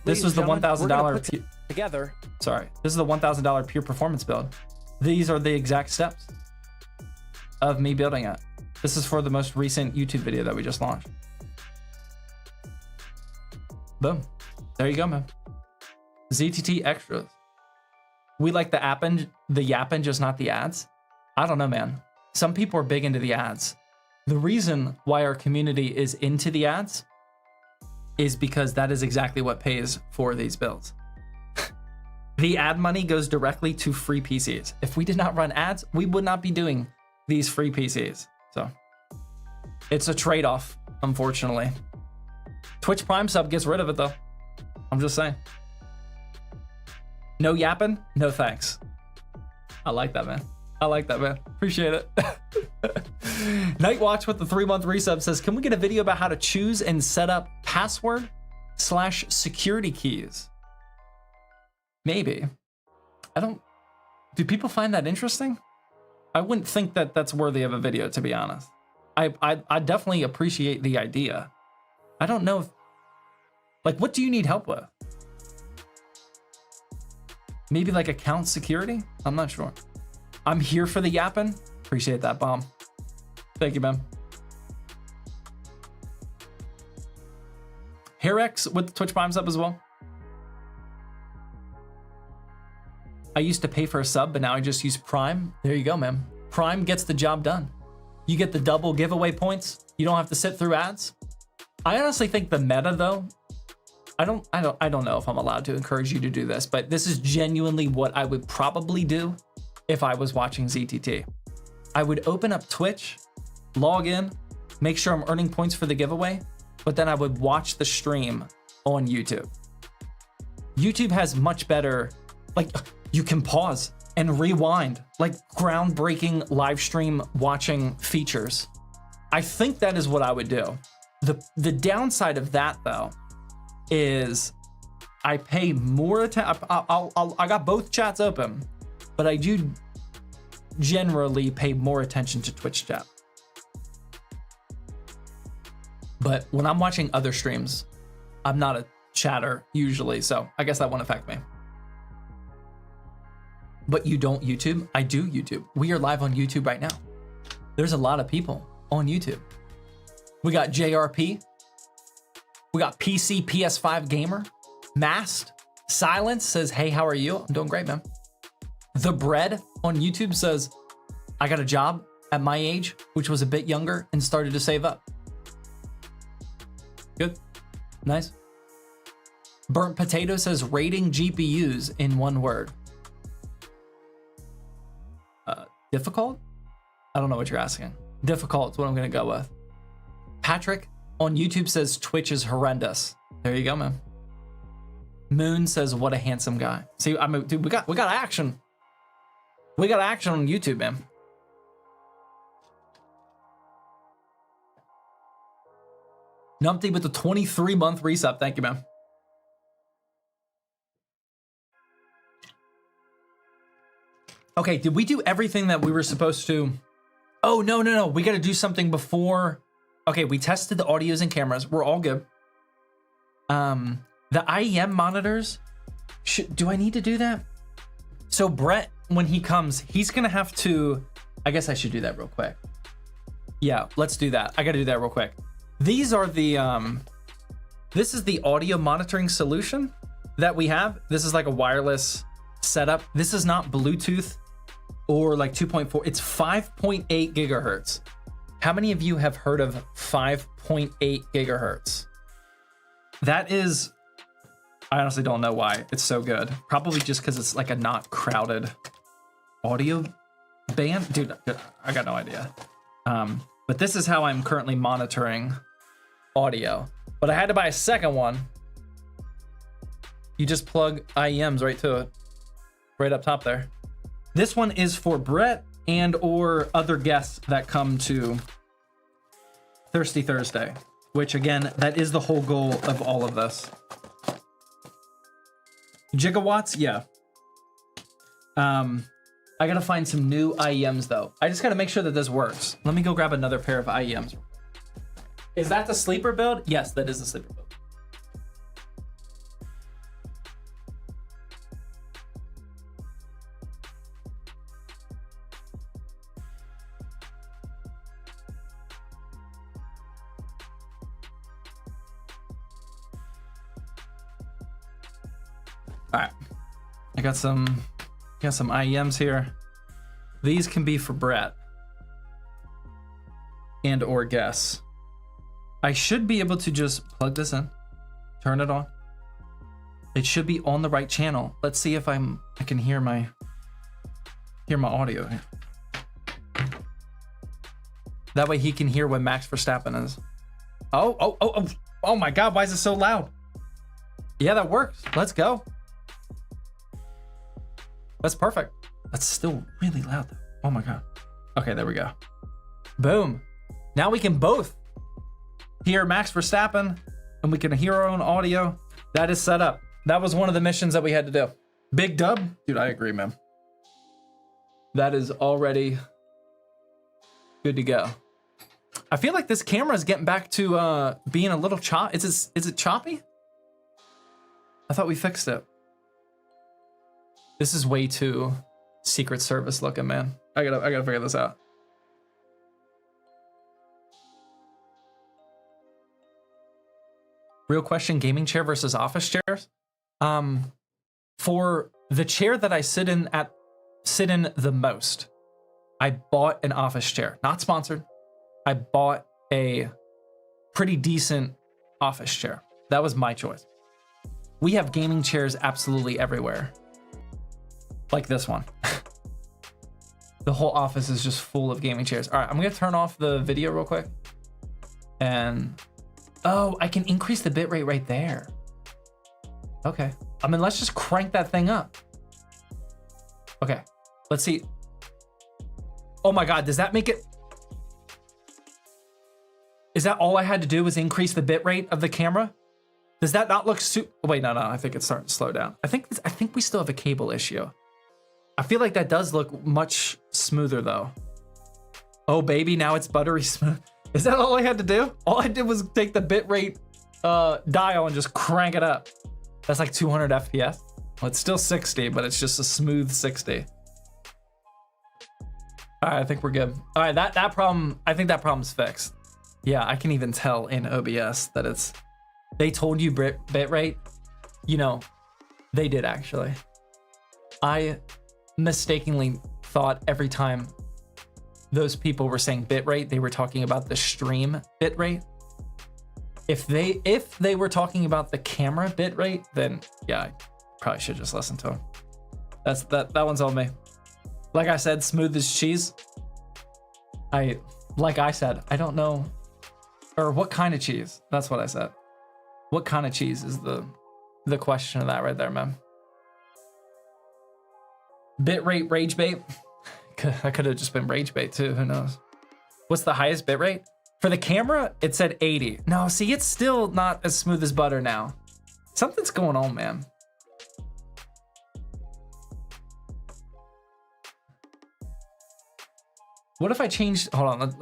this was the $1,000 together. Sorry, this is the $1,000 pure performance build. These are the exact steps of me building it. This is for the most recent YouTube video that we just launched. Boom. There you go, man. ZTT extras. We like the yapping, just not the ads. I don't know, man. Some people are big into the ads. The reason why our community is into the ads is because that is exactly what pays for these builds. The ad money goes directly to free PCs. If we did not run ads, we would not be doing these free PCs. So it's a trade-off, unfortunately. Twitch Prime sub gets rid of it though. I'm just saying. No yapping, no thanks. I like that, man. I like that, man. Appreciate it. Nightwatch with the 3-month resub says, can we get a video about how to choose and set up password/security keys? Maybe. Do people find that interesting? I wouldn't think that that's worthy of a video, to be honest. I definitely appreciate the idea. I don't know if, like, what do you need help with? Maybe like account security? I'm not sure. I'm here for the yapping. Appreciate that, Bomb. Thank you, man. Harex with the Twitch Primes up as well. I used to pay for a sub, but now I just use Prime. There you go, man. Prime gets the job done. You get the double giveaway points. You don't have to sit through ads. I honestly think the meta though, I don't know if I'm allowed to encourage you to do this, but this is genuinely what I would probably do if I was watching ZTT. I would open up Twitch, log in, make sure I'm earning points for the giveaway, but then I would watch the stream on YouTube. YouTube has much better, like, you can pause and rewind, like groundbreaking live stream watching features. I think that is what I would do. The downside of that though is I pay more attention. I got both chats open, but I do generally pay more attention to Twitch chat. But when I'm watching other streams, I'm not a chatter usually, so I guess that won't affect me. But you don't YouTube? I do YouTube. We are live on YouTube right now. There's a lot of people on YouTube. We got JRP. We got PC PS5 Gamer. Mast. Silence says, hey, how are you? I'm doing great, man. The Bread on YouTube says, I got a job at my age, which was a bit younger, and started to save up. Good. Nice. Burnt Potato says, rating GPUs in one word. Difficult? I don't know what you're asking. Difficult is what I'm gonna go with. Patrick on YouTube says Twitch is horrendous. There you go, man. Moon says, what a handsome guy. See, I mean, dude, we got action. We got action on YouTube, man. Numpty with the 23-month resub. Thank you, man. Okay, did we do everything that we were supposed to? Oh, no. We got to do something before. Okay, we tested the audios and cameras. We're all good. The IEM monitors. Do I need to do that? So Brett, when he comes, he's going to have to, I guess I should do that real quick. Yeah, let's do that. I got to do that real quick. These are the, this is the audio monitoring solution that we have. This is like a wireless setup. This is not Bluetooth or like 2.4. It's 5.8 gigahertz. How many of you have heard of 5.8 gigahertz? That is, I honestly don't know why it's so good. Probably just because it's like a not crowded audio band. Dude, I got no idea. But this is how I'm currently monitoring audio. But I had to buy a second one. You just plug IEMs right to it. Right up top there. This one is for Brett and or other guests that come to Thirsty Thursday, which again, that is the whole goal of all of this. Gigawatts, yeah. I gotta find some new IEMs though. I just gotta make sure that this works. Let me go grab another pair of IEMs. Is that the sleeper build? Yes, that is the sleeper build. All right, I got some IEMs here. These can be for Brett and or guests. I should be able to just plug this in, turn it on. It should be on the right channel. Let's see if I can hear my audio here. That way he can hear what Max Verstappen is. Oh my God, why is it so loud? Yeah, that works. Let's go. That's perfect. That's still really loud though. Oh my God. Okay, there we go. Boom. Now we can both hear Max Verstappen and we can hear our own audio. That is set up. That was one of the missions that we had to do. Big dub. Dude, I agree, man. That is already good to go. I feel like this camera is getting back to being a little is it choppy? I thought we fixed it. This is way too Secret Service looking, man. I gotta figure this out. Real question, gaming chair versus office chairs. For the chair that I sit in the most, I bought an office chair. Not sponsored. I bought a pretty decent office chair. That was my choice. We have gaming chairs absolutely everywhere. Like this one. The whole office is just full of gaming chairs. All right, I'm gonna turn off the video real quick. And, oh, I can increase the bitrate right there. Okay, I mean, let's just crank that thing up. Okay, let's see. Oh my God, does that make it? Is that all I had to do was increase the bitrate of the camera? Does that not look wait, no, I think it's starting to slow down. I think we still have a cable issue. I feel like that does look much smoother though. Oh baby, now it's buttery smooth. Is that all I had to do? All I did was take the bitrate dial and just crank it up. That's like 200 FPS. Well, it's still 60, but it's just a smooth 60. All right, I think we're good. All right, that problem, I think that problem's fixed. Yeah, I can even tell in OBS that they told you bitrate. You know, they did actually. I mistakenly thought every time those people were saying bitrate, they were talking about the stream bitrate. If they were talking about the camera bitrate, then yeah, I probably should just listen to them. That one's on me. Like I said, smooth as cheese. Like I said, I don't know, or what kind of cheese? That's what I said. What kind of cheese is the question of that right there, man. Bitrate rage bait. That could have just been rage bait too. Who knows? What's the highest bitrate? For the camera, it said 80. No, see, it's still not as smooth as butter now. Something's going on, man. What if I changed? Hold on.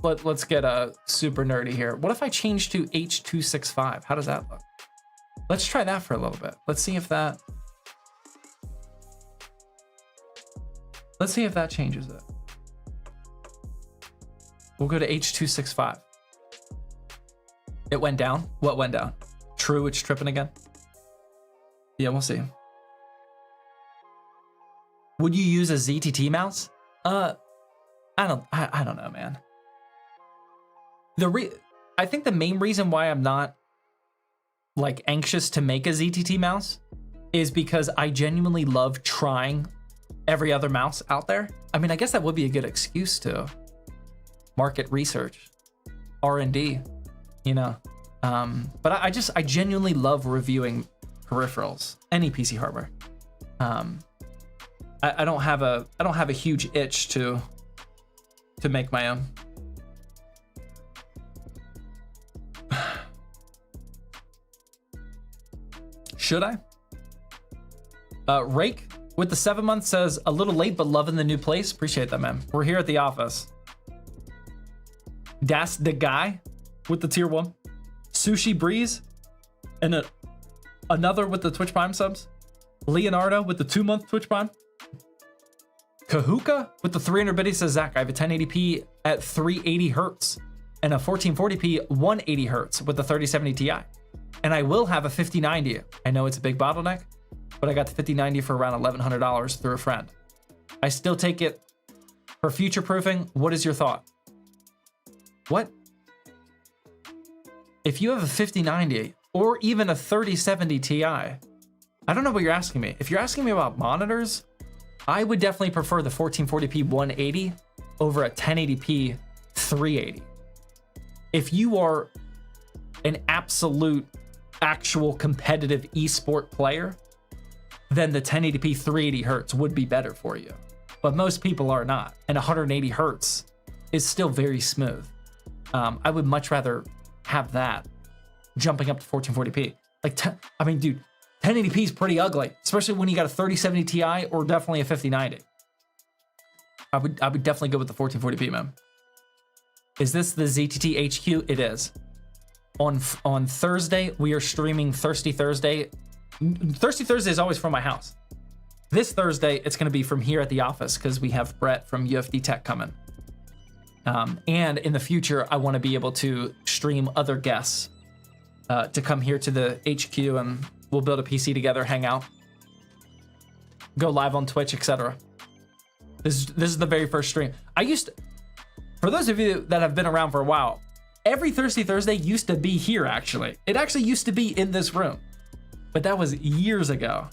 Let's get super nerdy here. What if I change to H.265? How does that look? Let's try that for a little bit. Let's see if that changes it. We'll go to H.265. It went down. What went down? True, it's tripping again. Yeah, we'll see. Would you use a ZTT mouse? I don't know, man. I think the main reason why I'm not like anxious to make a ZTT mouse is because I genuinely love trying every other mouse out there. I mean, I guess that would be a good excuse to market research, R&D, you know. But I genuinely love reviewing peripherals, any PC hardware. I don't have a huge itch to make my own. Should I? Rake, with the 7 months says a little late, but loving the new place. Appreciate that, man. We're here at the office. Das the guy with the tier 1. Sushi Breeze and another with the Twitch Prime subs. Leonardo with the 2-month Twitch Prime. Kahuka with the 300 biddies says, Zach, I have a 1080p at 380 hertz and a 1440p 180 hertz with the 3070 Ti. And I will have a 5090. I know it's a big bottleneck, but I got the 5090 for around $1,100 through a friend. I still take it for future proofing. What is your thought? What? If you have a 5090 or even a 3070 Ti, I don't know what you're asking me. If you're asking me about monitors, I would definitely prefer the 1440p 180 over a 1080p 380. If you are an absolute, actual competitive esport player, then the 1080p 380 hertz would be better for you. But most people are not, and 180 hertz is still very smooth. I would much rather have that jumping up to 1440p. Like, I mean, dude, 1080p is pretty ugly, especially when you got a 3070 Ti or definitely a 5090. I would definitely go with the 1440p, man. Is this the ZTT HQ? It is. On Thursday, we are streaming Thirsty Thursday. Thirsty Thursday is always from my house. This Thursday, it's going to be from here at the office because we have Brett from UFD Tech coming. And in the future, I want to be able to stream other guests to come here to the HQ, and we'll build a PC together, hang out, go live on Twitch, etc. This is the very first stream. For those of you that have been around for a while, every Thirsty Thursday used to be here, actually. It actually used to be in this room, but that was years ago.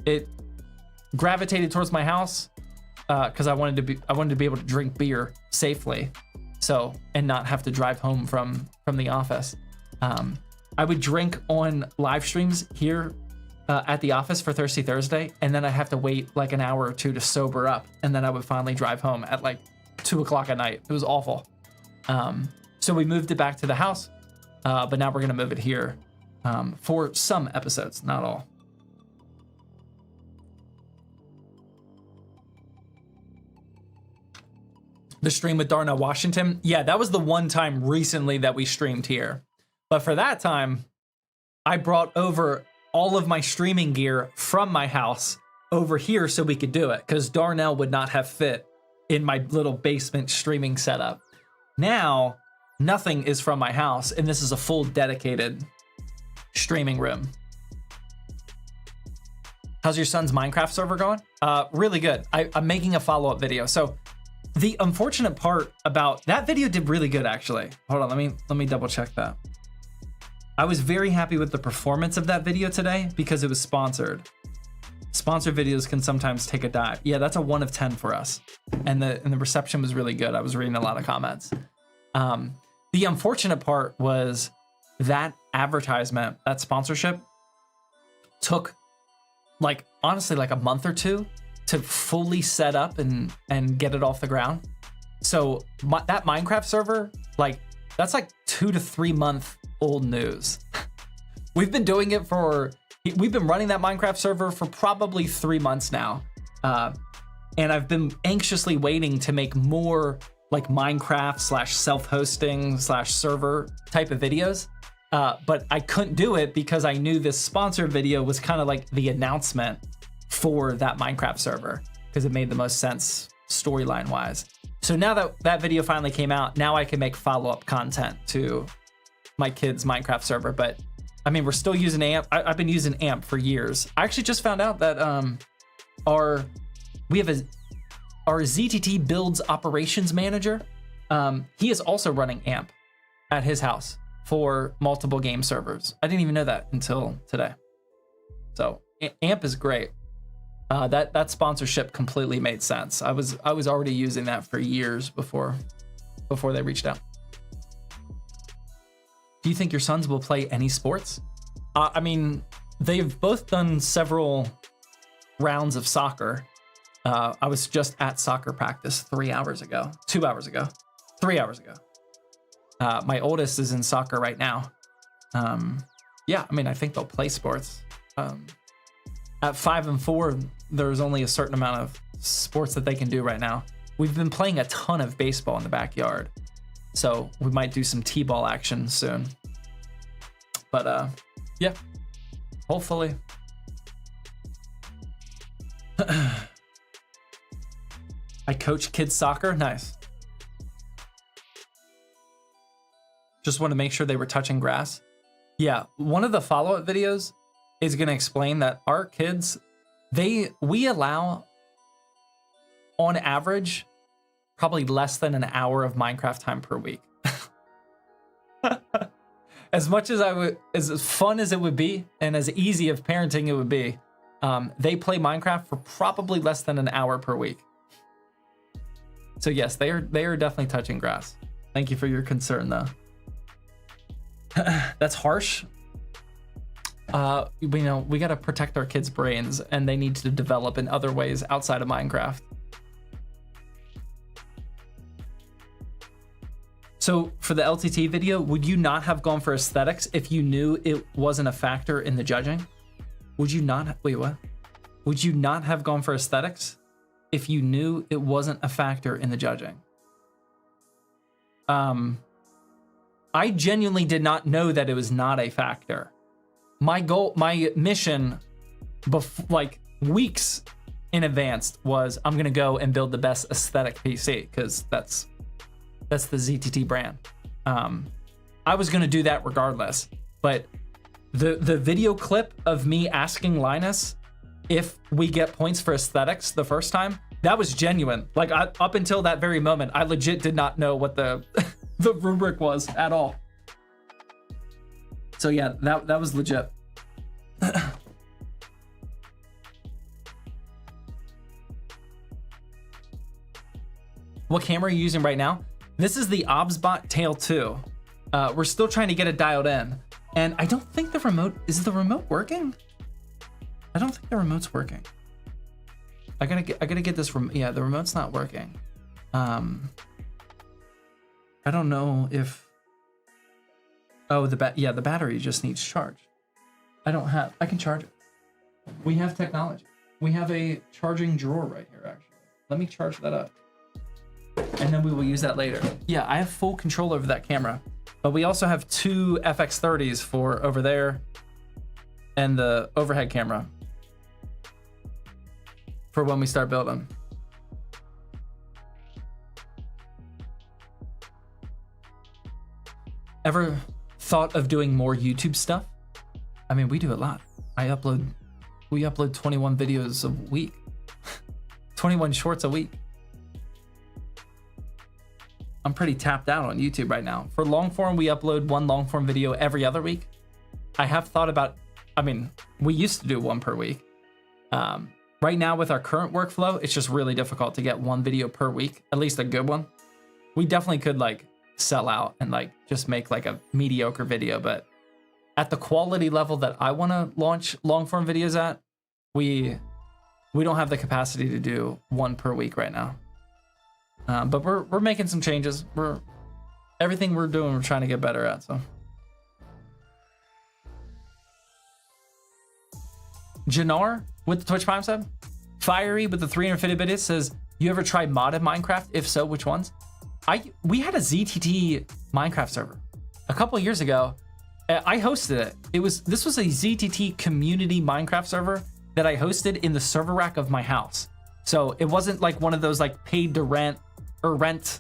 It gravitated towards my house because I wanted to be able to drink beer safely, and not have to drive home from the office. I would drink on live streams here at the office for Thirsty Thursday, and then I'd have to wait like an hour or two to sober up, and then I would finally drive home at like 2 o'clock at night. It was awful. So we moved it back to the house, but now we're gonna move it here for some episodes, not all. The stream with Darnell Washington. Yeah, that was the one time recently that we streamed here. But for that time, I brought over all of my streaming gear from my house over here so we could do it, because Darnell would not have fit in my little basement streaming setup. Now, nothing is from my house, and this is a full dedicated streaming room. How's your son's Minecraft server going? Really good. I'm making a follow-up video. So the unfortunate part about that video did really good, actually. Hold on, let me double check that. I was very happy with the performance of that video today because it was sponsored. Sponsored videos can sometimes take a dive. Yeah, that's a 1 of 10 for us. And the reception was really good. I was reading a lot of comments. The unfortunate part was that advertisement, that sponsorship, took honestly like a month or two to fully set up and get it off the ground. So that Minecraft server, that's like 2 to 3 month old news. We've been running that Minecraft server for probably 3 months now. And I've been anxiously waiting to make more like Minecraft / self-hosting / server type of videos. But I couldn't do it because I knew this sponsored video was kind of like the announcement for that Minecraft server, because it made the most sense storyline wise. So now that that video finally came out, now I can make follow-up content to my kid's Minecraft server. But I mean, we're still using AMP. I've been using AMP for years. I actually just found out that our ZTT builds operations manager. He is also running AMP at his house for multiple game servers. I didn't even know that until today. So AMP is great. That sponsorship completely made sense. I was already using that for years before they reached out. Do you think your sons will play any sports? I mean, they've both done several rounds of soccer. I was just at soccer practice 2 hours ago. My oldest is in soccer right now. Yeah, I mean, I think they'll play sports. at 5 and 4, there's only a certain amount of sports that they can do right now. We've been playing a ton of baseball in the backyard, so we might do some t-ball action soon. But yeah, hopefully. I coach kids soccer. Nice. Just want to make sure they were touching grass. Yeah, one of the follow-up videos is going to explain that our kids, we allow, on average, probably less than an hour of Minecraft time per week. As much as as fun as it would be, and as easy of parenting it would be, they play Minecraft for probably less than an hour per week. So yes, they are definitely touching grass. Thank you for your concern, though. That's harsh. We got to protect our kids' brains, and they need to develop in other ways outside of Minecraft. So for the LTT video, would you not have gone for aesthetics if you knew it wasn't a factor in the judging? Would you not? Wait, what? Would you not have gone for aesthetics if you knew it wasn't a factor in the judging? I genuinely did not know that it was not a factor. My goal, my mission, like weeks in advance, was I'm gonna go and build the best aesthetic PC, because that's the ZTT brand. I was gonna do that regardless, but the video clip of me asking Linus if we get points for aesthetics the first time, that was genuine. Like up until that very moment, I legit did not know what the the rubric was at all. So yeah, that was legit. What camera are you using right now? This is the OBSBot Tail 2. We're still trying to get it dialed in, and I don't think the remote, is the remote working? I don't think the remote's working. I gotta get this yeah, the remote's not working. I don't know if, oh, the battery just needs charge. I can charge it. We have technology. We have a charging drawer right here, actually. Let me charge that up, and then we will use that later. Yeah, I have full control over that camera, but we also have two FX30s for over there and the overhead camera for when we start building. Ever thought of doing more YouTube stuff? I mean, we do a lot. We upload 21 videos a week, 21 shorts a week. I'm pretty tapped out on YouTube right now. For long form, we upload one long form video every other week. I have thought about, I mean, we used to do one per week. Right now with our current workflow, it's just really difficult to get one video per week, at least a good one. We definitely could like sell out and like just make like a mediocre video, but at the quality level that I want to launch long form videos at, we don't have the capacity to do one per week right now. But we're making some changes. Everything we're doing, we're trying to get better at. So, Jannar with the Twitch Prime sub, Fiery with the 350 bits says, "You ever tried modded Minecraft? If so, which ones?" We had a ZTT Minecraft server a couple of years ago. I hosted it. This was a ZTT community Minecraft server that I hosted in the server rack of my house. So it wasn't like one of those like paid to rent Minecraft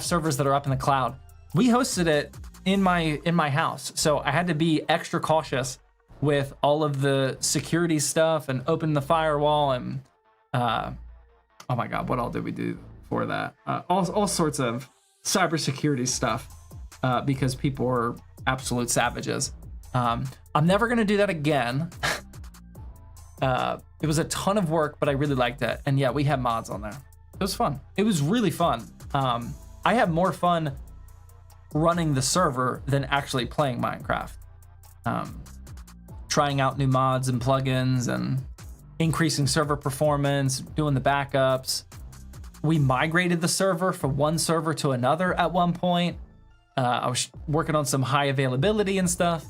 servers that are up in the cloud. We hosted it in my house. So I had to be extra cautious with all of the security stuff and open the firewall and oh my God, what all did we do for that? All sorts of cybersecurity stuff because people were absolute savages. I'm never gonna do that again. It was a ton of work, but I really liked it. And yeah, we had mods on there. It was fun. It was really fun. I had more fun running the server than actually playing Minecraft. Trying out new mods and plugins and increasing server performance, doing the backups. We migrated the server from one server to another at one point. I was working on some high availability and stuff.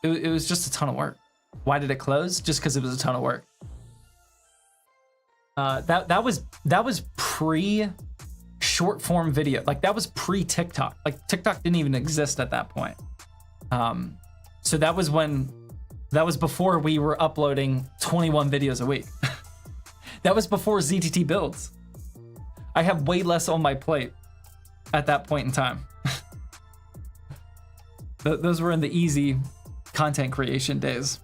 It was just a ton of work. Why did it close? Just because it was a ton of work. That was pre short form video. Like that was pre TikTok. Like TikTok didn't even exist at that point. So that was before we were uploading 21 videos a week. That was before ZTT builds. I have way less on my plate at that point in time. Those were in the easy content creation days.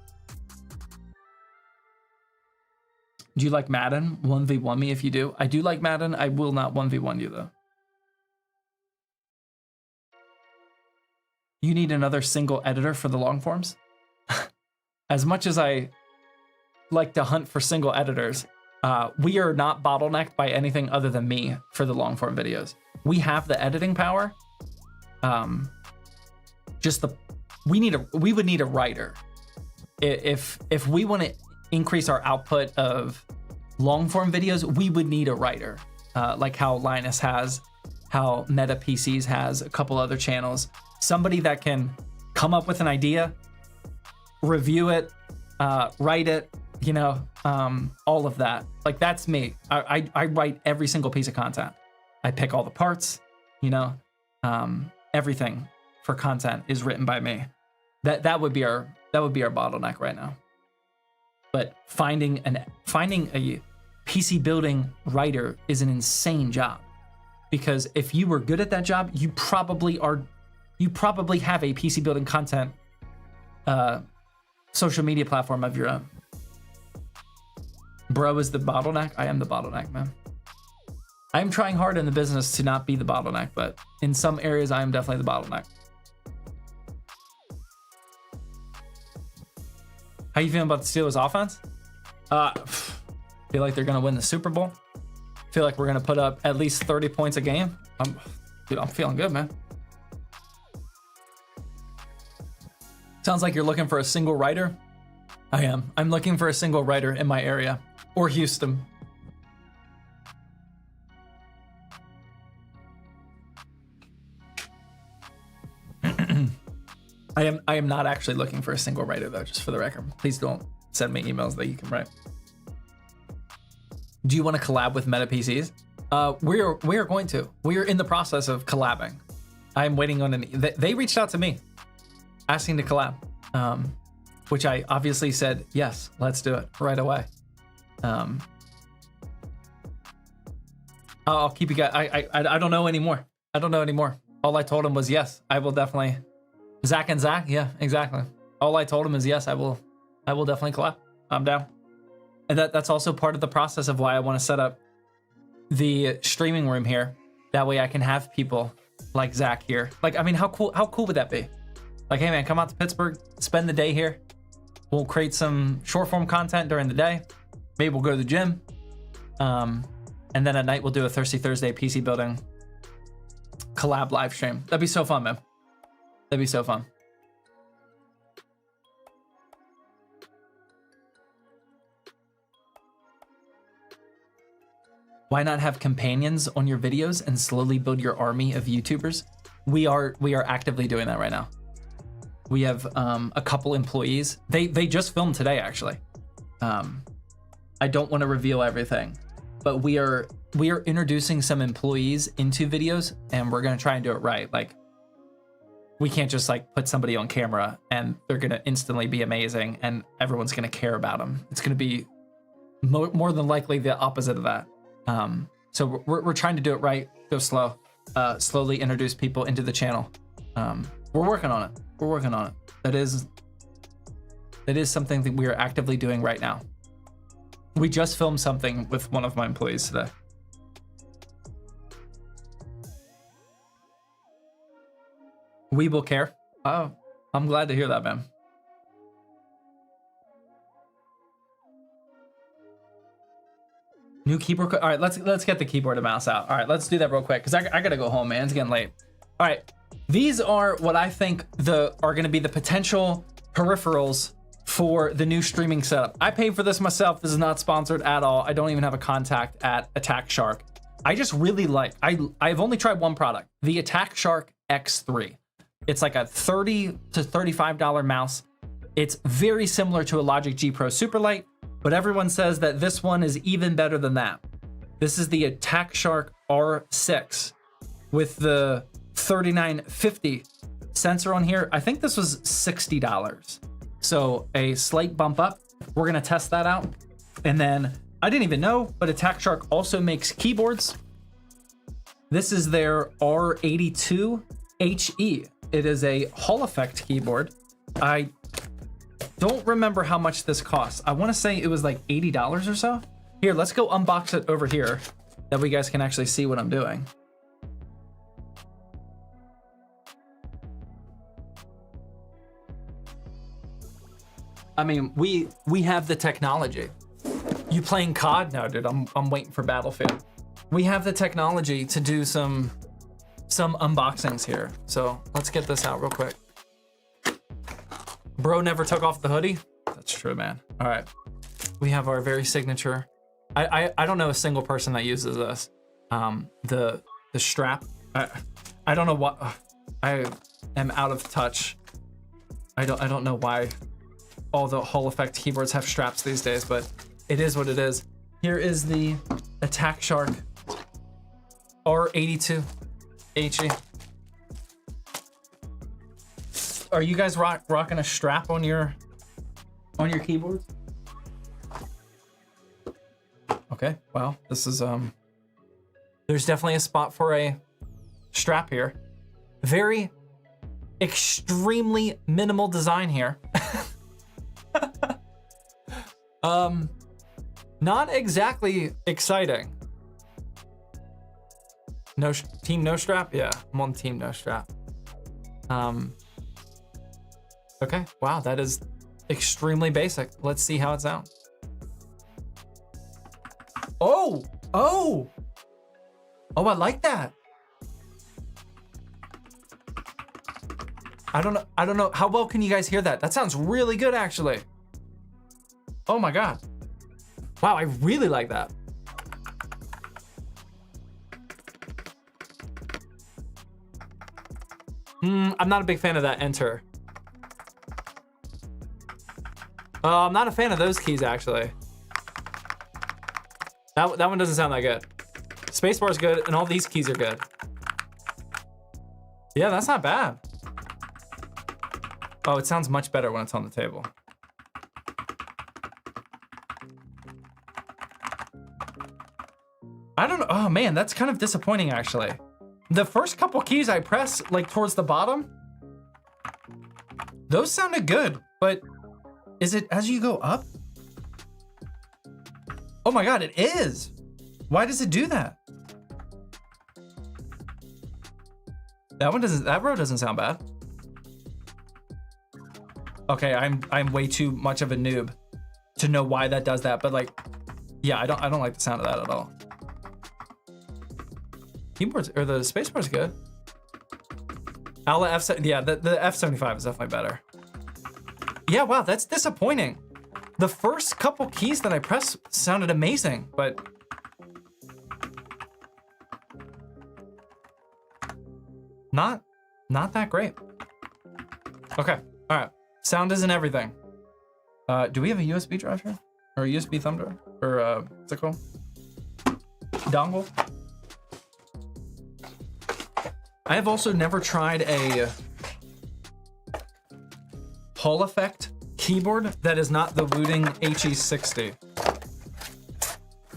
Do you like Madden? 1v1 me if you do. I do like Madden. I will not 1v1 you though. You need another single editor for the long forms? As much as I like to hunt for single editors, we are not bottlenecked by anything other than me for the long form videos. We have the editing power. We would need a writer. If we want to increase our output of long form videos, we would need a writer, like how Linus has, how Meta PCs has, a couple other channels. Somebody that can come up with an idea, review it, write it, you know, all of that. Like that's me. I write every single piece of content. I pick all the parts, you know, everything for content is written by me. That would be our bottleneck right now. But finding a PC building writer is an insane job, because if you were good at that job, you probably have a PC building content social media platform of your own. Bro is the bottleneck. I am the bottleneck, man. I am trying hard in the business to not be the bottleneck, but in some areas I am definitely the bottleneck. How you feeling about the Steelers offense? Feel like they're gonna win the Super Bowl. Feel like we're gonna put up at least 30 points a game. Dude, I'm feeling good, man. Sounds like you're looking for a single writer. I am. I'm looking for a single writer in my area or Houston. I am not actually looking for a single writer though, just for the record. Please don't send me emails that you can write. Do you want to collab with Meta PCs? We are going to. We are in the process of collabing. I'm waiting on they reached out to me asking to collab, which I obviously said, yes, let's do it right away. I'll keep you guys. I don't know anymore. I don't know anymore. All I told him was, yes, I will definitely. Zach and Zach, yeah, exactly. All I told him is, yes, I will definitely collab. I'm down. And that's also part of the process of why I want to set up the streaming room here. That way I can have people like Zach here. Like, I mean, how cool would that be? Like, hey man, come out to Pittsburgh, spend the day here. We'll create some short form content during the day. Maybe we'll go to the gym. And then at night we'll do a Thirsty Thursday PC building collab live stream. That'd be so fun, man. That'd be so fun. Why not have companions on your videos and slowly build your army of YouTubers? We are actively doing that right now. We have a couple employees. They just filmed today, actually. I don't want to reveal everything, but we are introducing some employees into videos, and we're gonna try and do it right. Like, we can't just like put somebody on camera and they're gonna instantly be amazing and everyone's gonna care about them. It's gonna be more than likely the opposite of that. So we're trying to do it right, go slow, slowly introduce people into the channel. We're working on it. We're working on it. That is something that we are actively doing right now. We just filmed something with one of my employees today. We will care. Oh, I'm glad to hear that, man. New keyboard. All right, let's get the keyboard and mouse out. All right, let's do that real quick because I gotta go home, man. It's getting late. All right, these are what I think are gonna be the potential peripherals for the new streaming setup. I paid for this myself. This is not sponsored at all. I don't even have a contact at Attack Shark. I just really like. I've only tried one product, the Attack Shark X3. It's like a $30 to $35 mouse. It's very similar to a Logic G Pro Superlight, but everyone says that this one is even better than that. This is the Attack Shark R6 with the 3950 sensor on here. I think this was $60. So a slight bump up. We're gonna test that out. And then I didn't even know, but Attack Shark also makes keyboards. This is their R82HE. It is a Hall effect keyboard. I don't remember how much this costs. I wanna say it was like $80 or so. Here, let's go unbox it over here. That way you guys can actually see what I'm doing. I mean, we have the technology. You playing COD? No, dude, I'm waiting for Battlefield. We have the technology to do some unboxings here. So let's get this out real quick. Bro never took off the hoodie? That's true, man. All right, we have our very signature. I don't know a single person that uses this. The strap. I don't know what. I am out of touch. I don't know why all the Hall effect keyboards have straps these days, but it is what it is. Here is the Attack Shark R82 HE. Are you guys rocking a strap on your keyboards? Okay, well, this is there's definitely a spot for a strap here. Very extremely minimal design here. Not exactly exciting. No team no strap? Yeah, I'm on team no strap. Okay, wow, that is extremely basic. Let's see how it sounds. Oh, I like that. I don't know. How well can you guys hear that? That sounds really good, actually. Oh my God. Wow, I really like that. I'm not a big fan of that enter. I'm not a fan of those keys, actually. That one doesn't sound that good. Spacebar is good, and all these keys are good. Yeah, that's not bad. Oh, it sounds much better when it's on the table. I don't know. Oh man, that's kind of disappointing, actually. The first couple keys I press, like towards the bottom, those sounded good, but is it as you go up? Oh my God, it is. Why does it do that? That row doesn't sound bad. Okay, I'm way too much of a noob to know why that does that, but like, yeah, I don't like the sound of that at all. Keyboards or the spacebar's good. Yeah, the F75 is definitely better. Yeah, wow, that's disappointing. The first couple keys that I pressed sounded amazing, but not that great. Okay, all right. Sound isn't everything. Do we have a USB drive here? Or a USB thumb drive? Or what's it called? Dongle? I have also never tried a Hall effect keyboard that is not the Wooting HE60.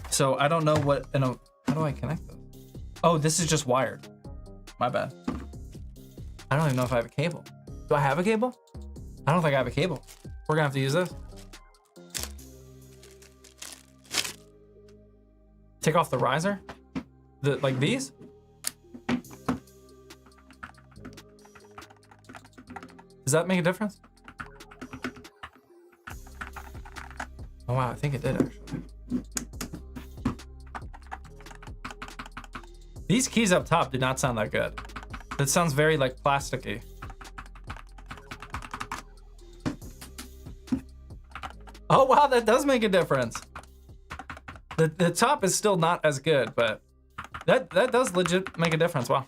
So I don't know what, how do I connect this? Oh, this is just wired. My bad. I don't even know if I have a cable. Do I have a cable? I don't think I have a cable. We're gonna have to use this. Take off the riser? Like these? Does that make a difference? Oh wow, I think it did actually. These keys up top do not sound that good. That sounds very like plasticky. Oh wow, that does make a difference. The top is still not as good, but that does legit make a difference. Wow.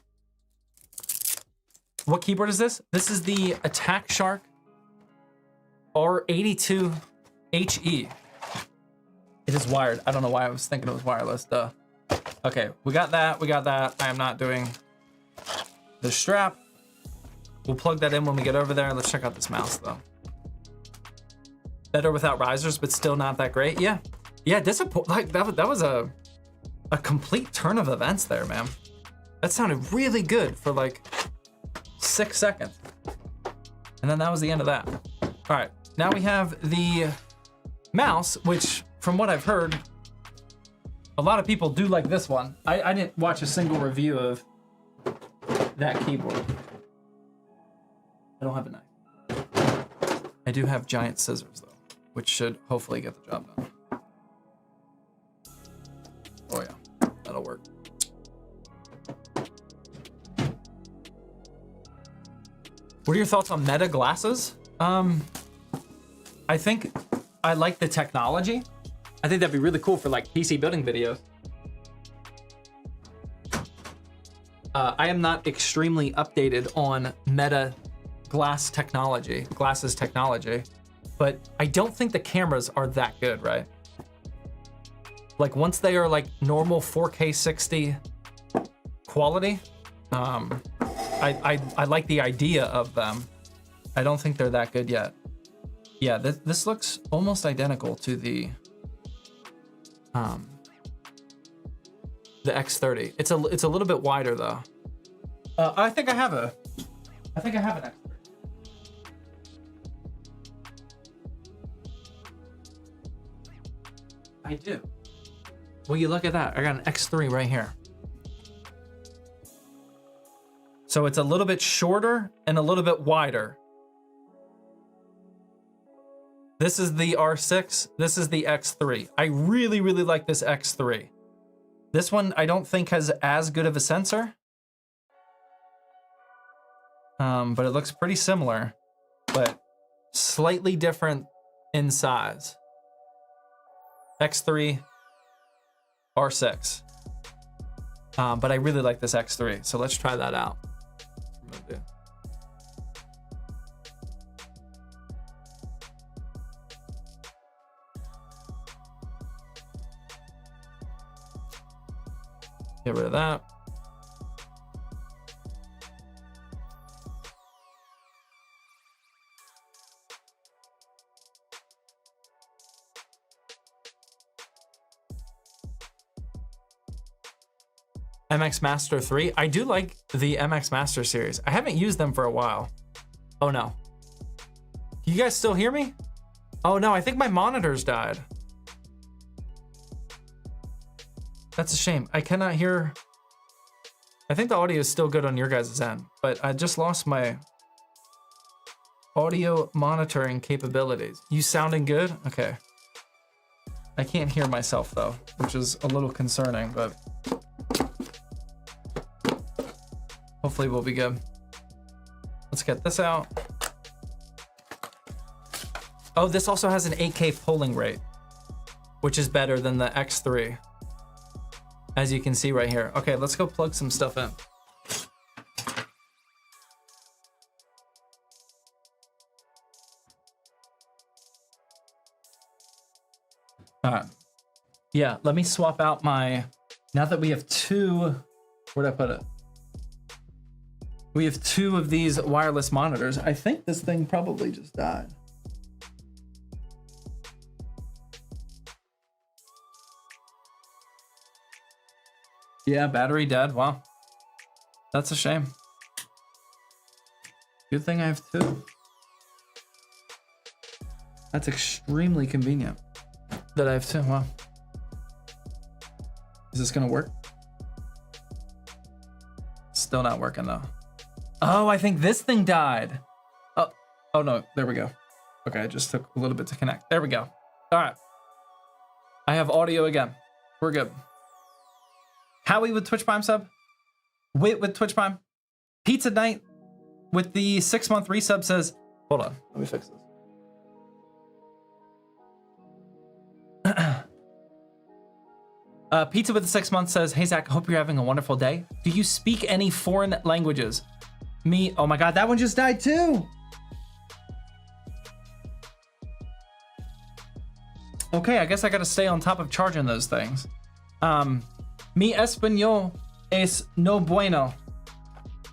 What keyboard is this? This is the Attack Shark R82HE. It is wired. I don't know why I was thinking it was wireless. Duh. Okay, we got that. We got that. I am not doing the strap. We'll plug that in when we get over there. Let's check out this mouse though. Better without risers, but still not that great. Yeah, yeah. Like that was a complete turn of events there, man. That sounded really good for like 6 seconds, and then that was the end of that. All right, now we have the mouse, which from what I've heard, a lot of people do like this one. I didn't watch a single review of that keyboard. I don't have a knife. I do have giant scissors though, which should hopefully get the job done. Oh yeah, that'll work. What are your thoughts on Meta glasses? I think I like the technology. I think that'd be really cool for like PC building videos. I am not extremely updated on Meta glasses technology, but I don't think the cameras are that good, right? Like once they are like normal 4K 60 quality, I like the idea of them. I don't think they're that good yet. Yeah, this looks almost identical to the X30. It's a little bit wider though. I think I have an X30. I do. Well, you look at that. I got an X3 right here. So it's a little bit shorter and a little bit wider. This is the R6. This is the X3. I really, really like this X3. This one I don't think has as good of a sensor. But it looks pretty similar, but slightly different in size. X3, R6. But I really like this X3, so let's try that out. Get rid of that. MX Master 3. I do like the MX Master series. I haven't used them for a while. Oh no. You guys still hear me? Oh no, I think my monitors died. That's a shame. I cannot hear. I think the audio is still good on your guys' end, but I just lost my audio monitoring capabilities. You sounding good? Okay. I can't hear myself though, which is a little concerning, but hopefully we'll be good. Let's get this out. Oh, this also has an 8K polling rate, which is better than the X3, as you can see right here. Okay, let's go plug some stuff in. All right. Yeah, let me swap out my, now that we have two, where'd I put it? We have two of these wireless monitors. I think this thing probably just died. Yeah, battery dead. Wow. That's a shame. Good thing I have two. That's extremely convenient that I have two. Wow. Is this gonna work? Still not working though. Oh, I think this thing died. Oh no, there we go. Okay, it just took a little bit to connect. There we go. All right. I have audio again. We're good. Howie with Twitch Prime sub. Wit with Twitch Prime. Pizza Night with the 6-month resub says, hold on, let me fix this. Pizza with the 6 months says, hey Zach, hope you're having a wonderful day. Do you speak any foreign languages? Me, oh my God, that one just died too. Okay, I guess I gotta stay on top of charging those things. Mi español es no bueno.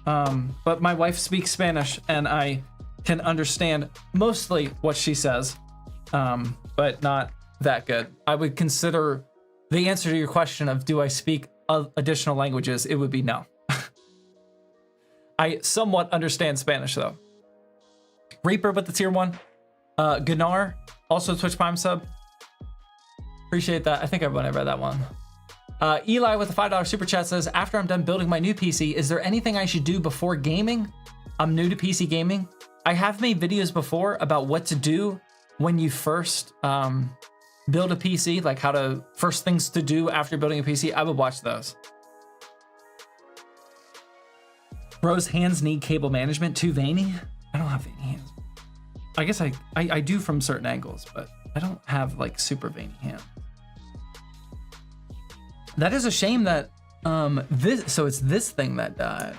But my wife speaks Spanish and I can understand mostly what she says, but not that good. I would consider the answer to your question of do I speak additional languages, it would be no. I somewhat understand Spanish though. Reaper with the tier 1. Gunnar, also Twitch Prime sub. Appreciate that. I think everyone read that one. Eli with the $5 super chat says, after I'm done building my new PC, is there anything I should do before gaming? I'm new to PC gaming. I have made videos before about what to do when you first build a PC, like how to, first things to do after building a PC. I would watch those. Bro's hands need cable management. Too veiny? I don't have veiny hands. I guess I do from certain angles, but I don't have like super veiny hands. That is a shame that so it's this thing that died.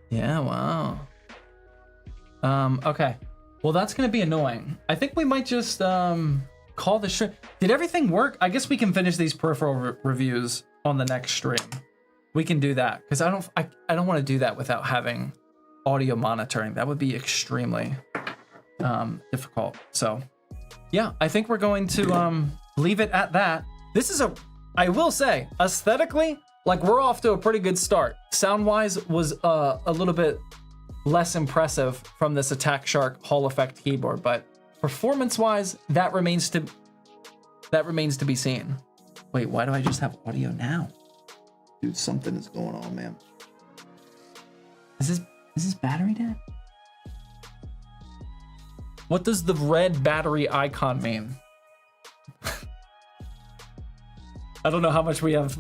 Yeah, wow. Okay. Well, that's gonna be annoying. I think we might just call the stream. Did everything work? I guess we can finish these peripheral reviews on the next stream. We can do that because I don't want to do that without having audio monitoring. That would be extremely difficult. So yeah, I think we're going to leave it at that. This is I will say, aesthetically, like we're off to a pretty good start. Sound-wise was a little bit less impressive from this Attack Shark Hall Effect keyboard, but performance-wise, that remains to be seen. Wait, why do I just have audio now? Dude, something is going on, man. Is this battery dead? What does the red battery icon mean? I don't know how much we have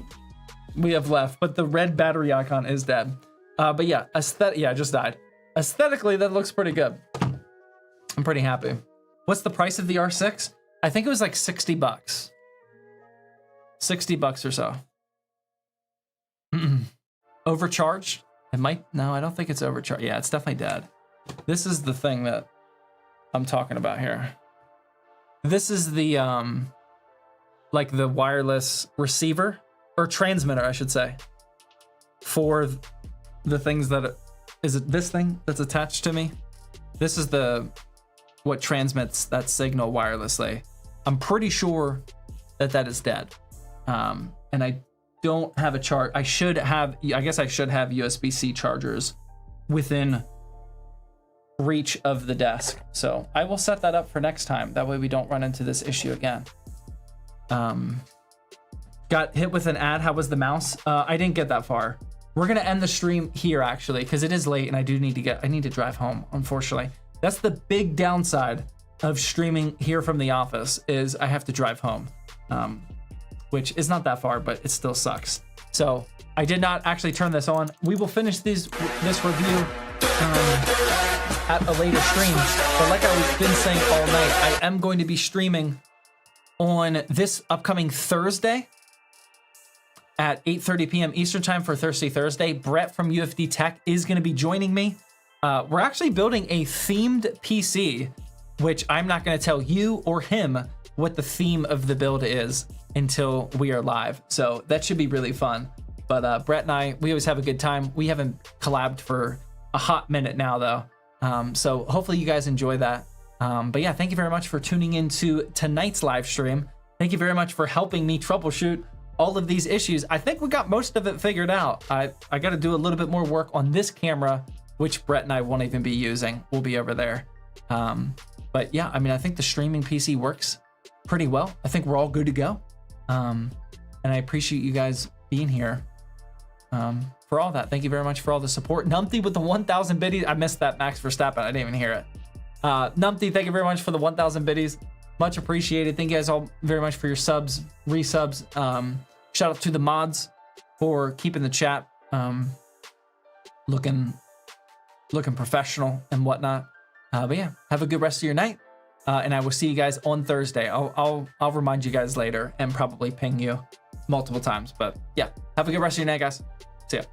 left, but the red battery icon is dead. But yeah, yeah, I just died. Aesthetically, that looks pretty good. I'm pretty happy. What's the price of the R6? I think it was like $60. $60 or so. Overcharged? It might, no, I don't think it's overcharged. Yeah, it's definitely dead. This is the thing that I'm talking about here. This is the, like the wireless receiver or transmitter, I should say, for the things that, is it this thing that's attached to me? This is what transmits that signal wirelessly. I'm pretty sure that is dead. And I don't have a charge. I guess I should have USB-C chargers within reach of the desk. So I will set that up for next time. That way we don't run into this issue again. Got hit with an ad. How was the mouse? I didn't get that far. We're gonna end the stream here actually, because it is late and I need to drive home, unfortunately. That's the big downside of streaming here from the office, is I have to drive home, which is not that far, but it still sucks. So I did not actually turn this on. We will finish this review at a later stream. But like I've been saying all night, I am going to be streaming on this upcoming Thursday at 8:30 p.m. Eastern time for Thirsty Thursday. Brett from UFD Tech is going to be joining me. We're actually building a themed PC, which I'm not going to tell you or him what the theme of the build is until we are live. So that should be really fun. But Brett and I, we always have a good time. We haven't collabed for a hot minute now though. So hopefully you guys enjoy that. But yeah, thank you very much for tuning into tonight's live stream. Thank you very much for helping me troubleshoot all of these issues. I think we got most of it figured out. I got to do a little bit more work on this camera, which Brett and I won't even be using. We'll be over there. But yeah, I mean, I think the streaming PC works pretty well. I think we're all good to go. And I appreciate you guys being here for all that. Thank you very much for all the support. Numpty with the 1,000 biddies. I missed that Max Verstappen. I didn't even hear it. Numpty, thank you very much for the 1,000 biddies. Much appreciated. Thank you guys all very much for your subs, resubs. Shout out to the mods for keeping the chat looking professional and whatnot. But yeah, have a good rest of your night. And I will see you guys on Thursday. I'll remind you guys later and probably ping you multiple times. But yeah, have a good rest of your night, guys. See ya.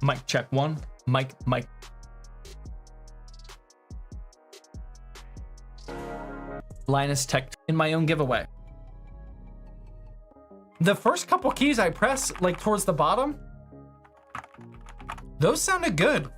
Mic check one. Mic. Linus Tech in my own giveaway. The first couple keys I press, like towards the bottom, those sounded good.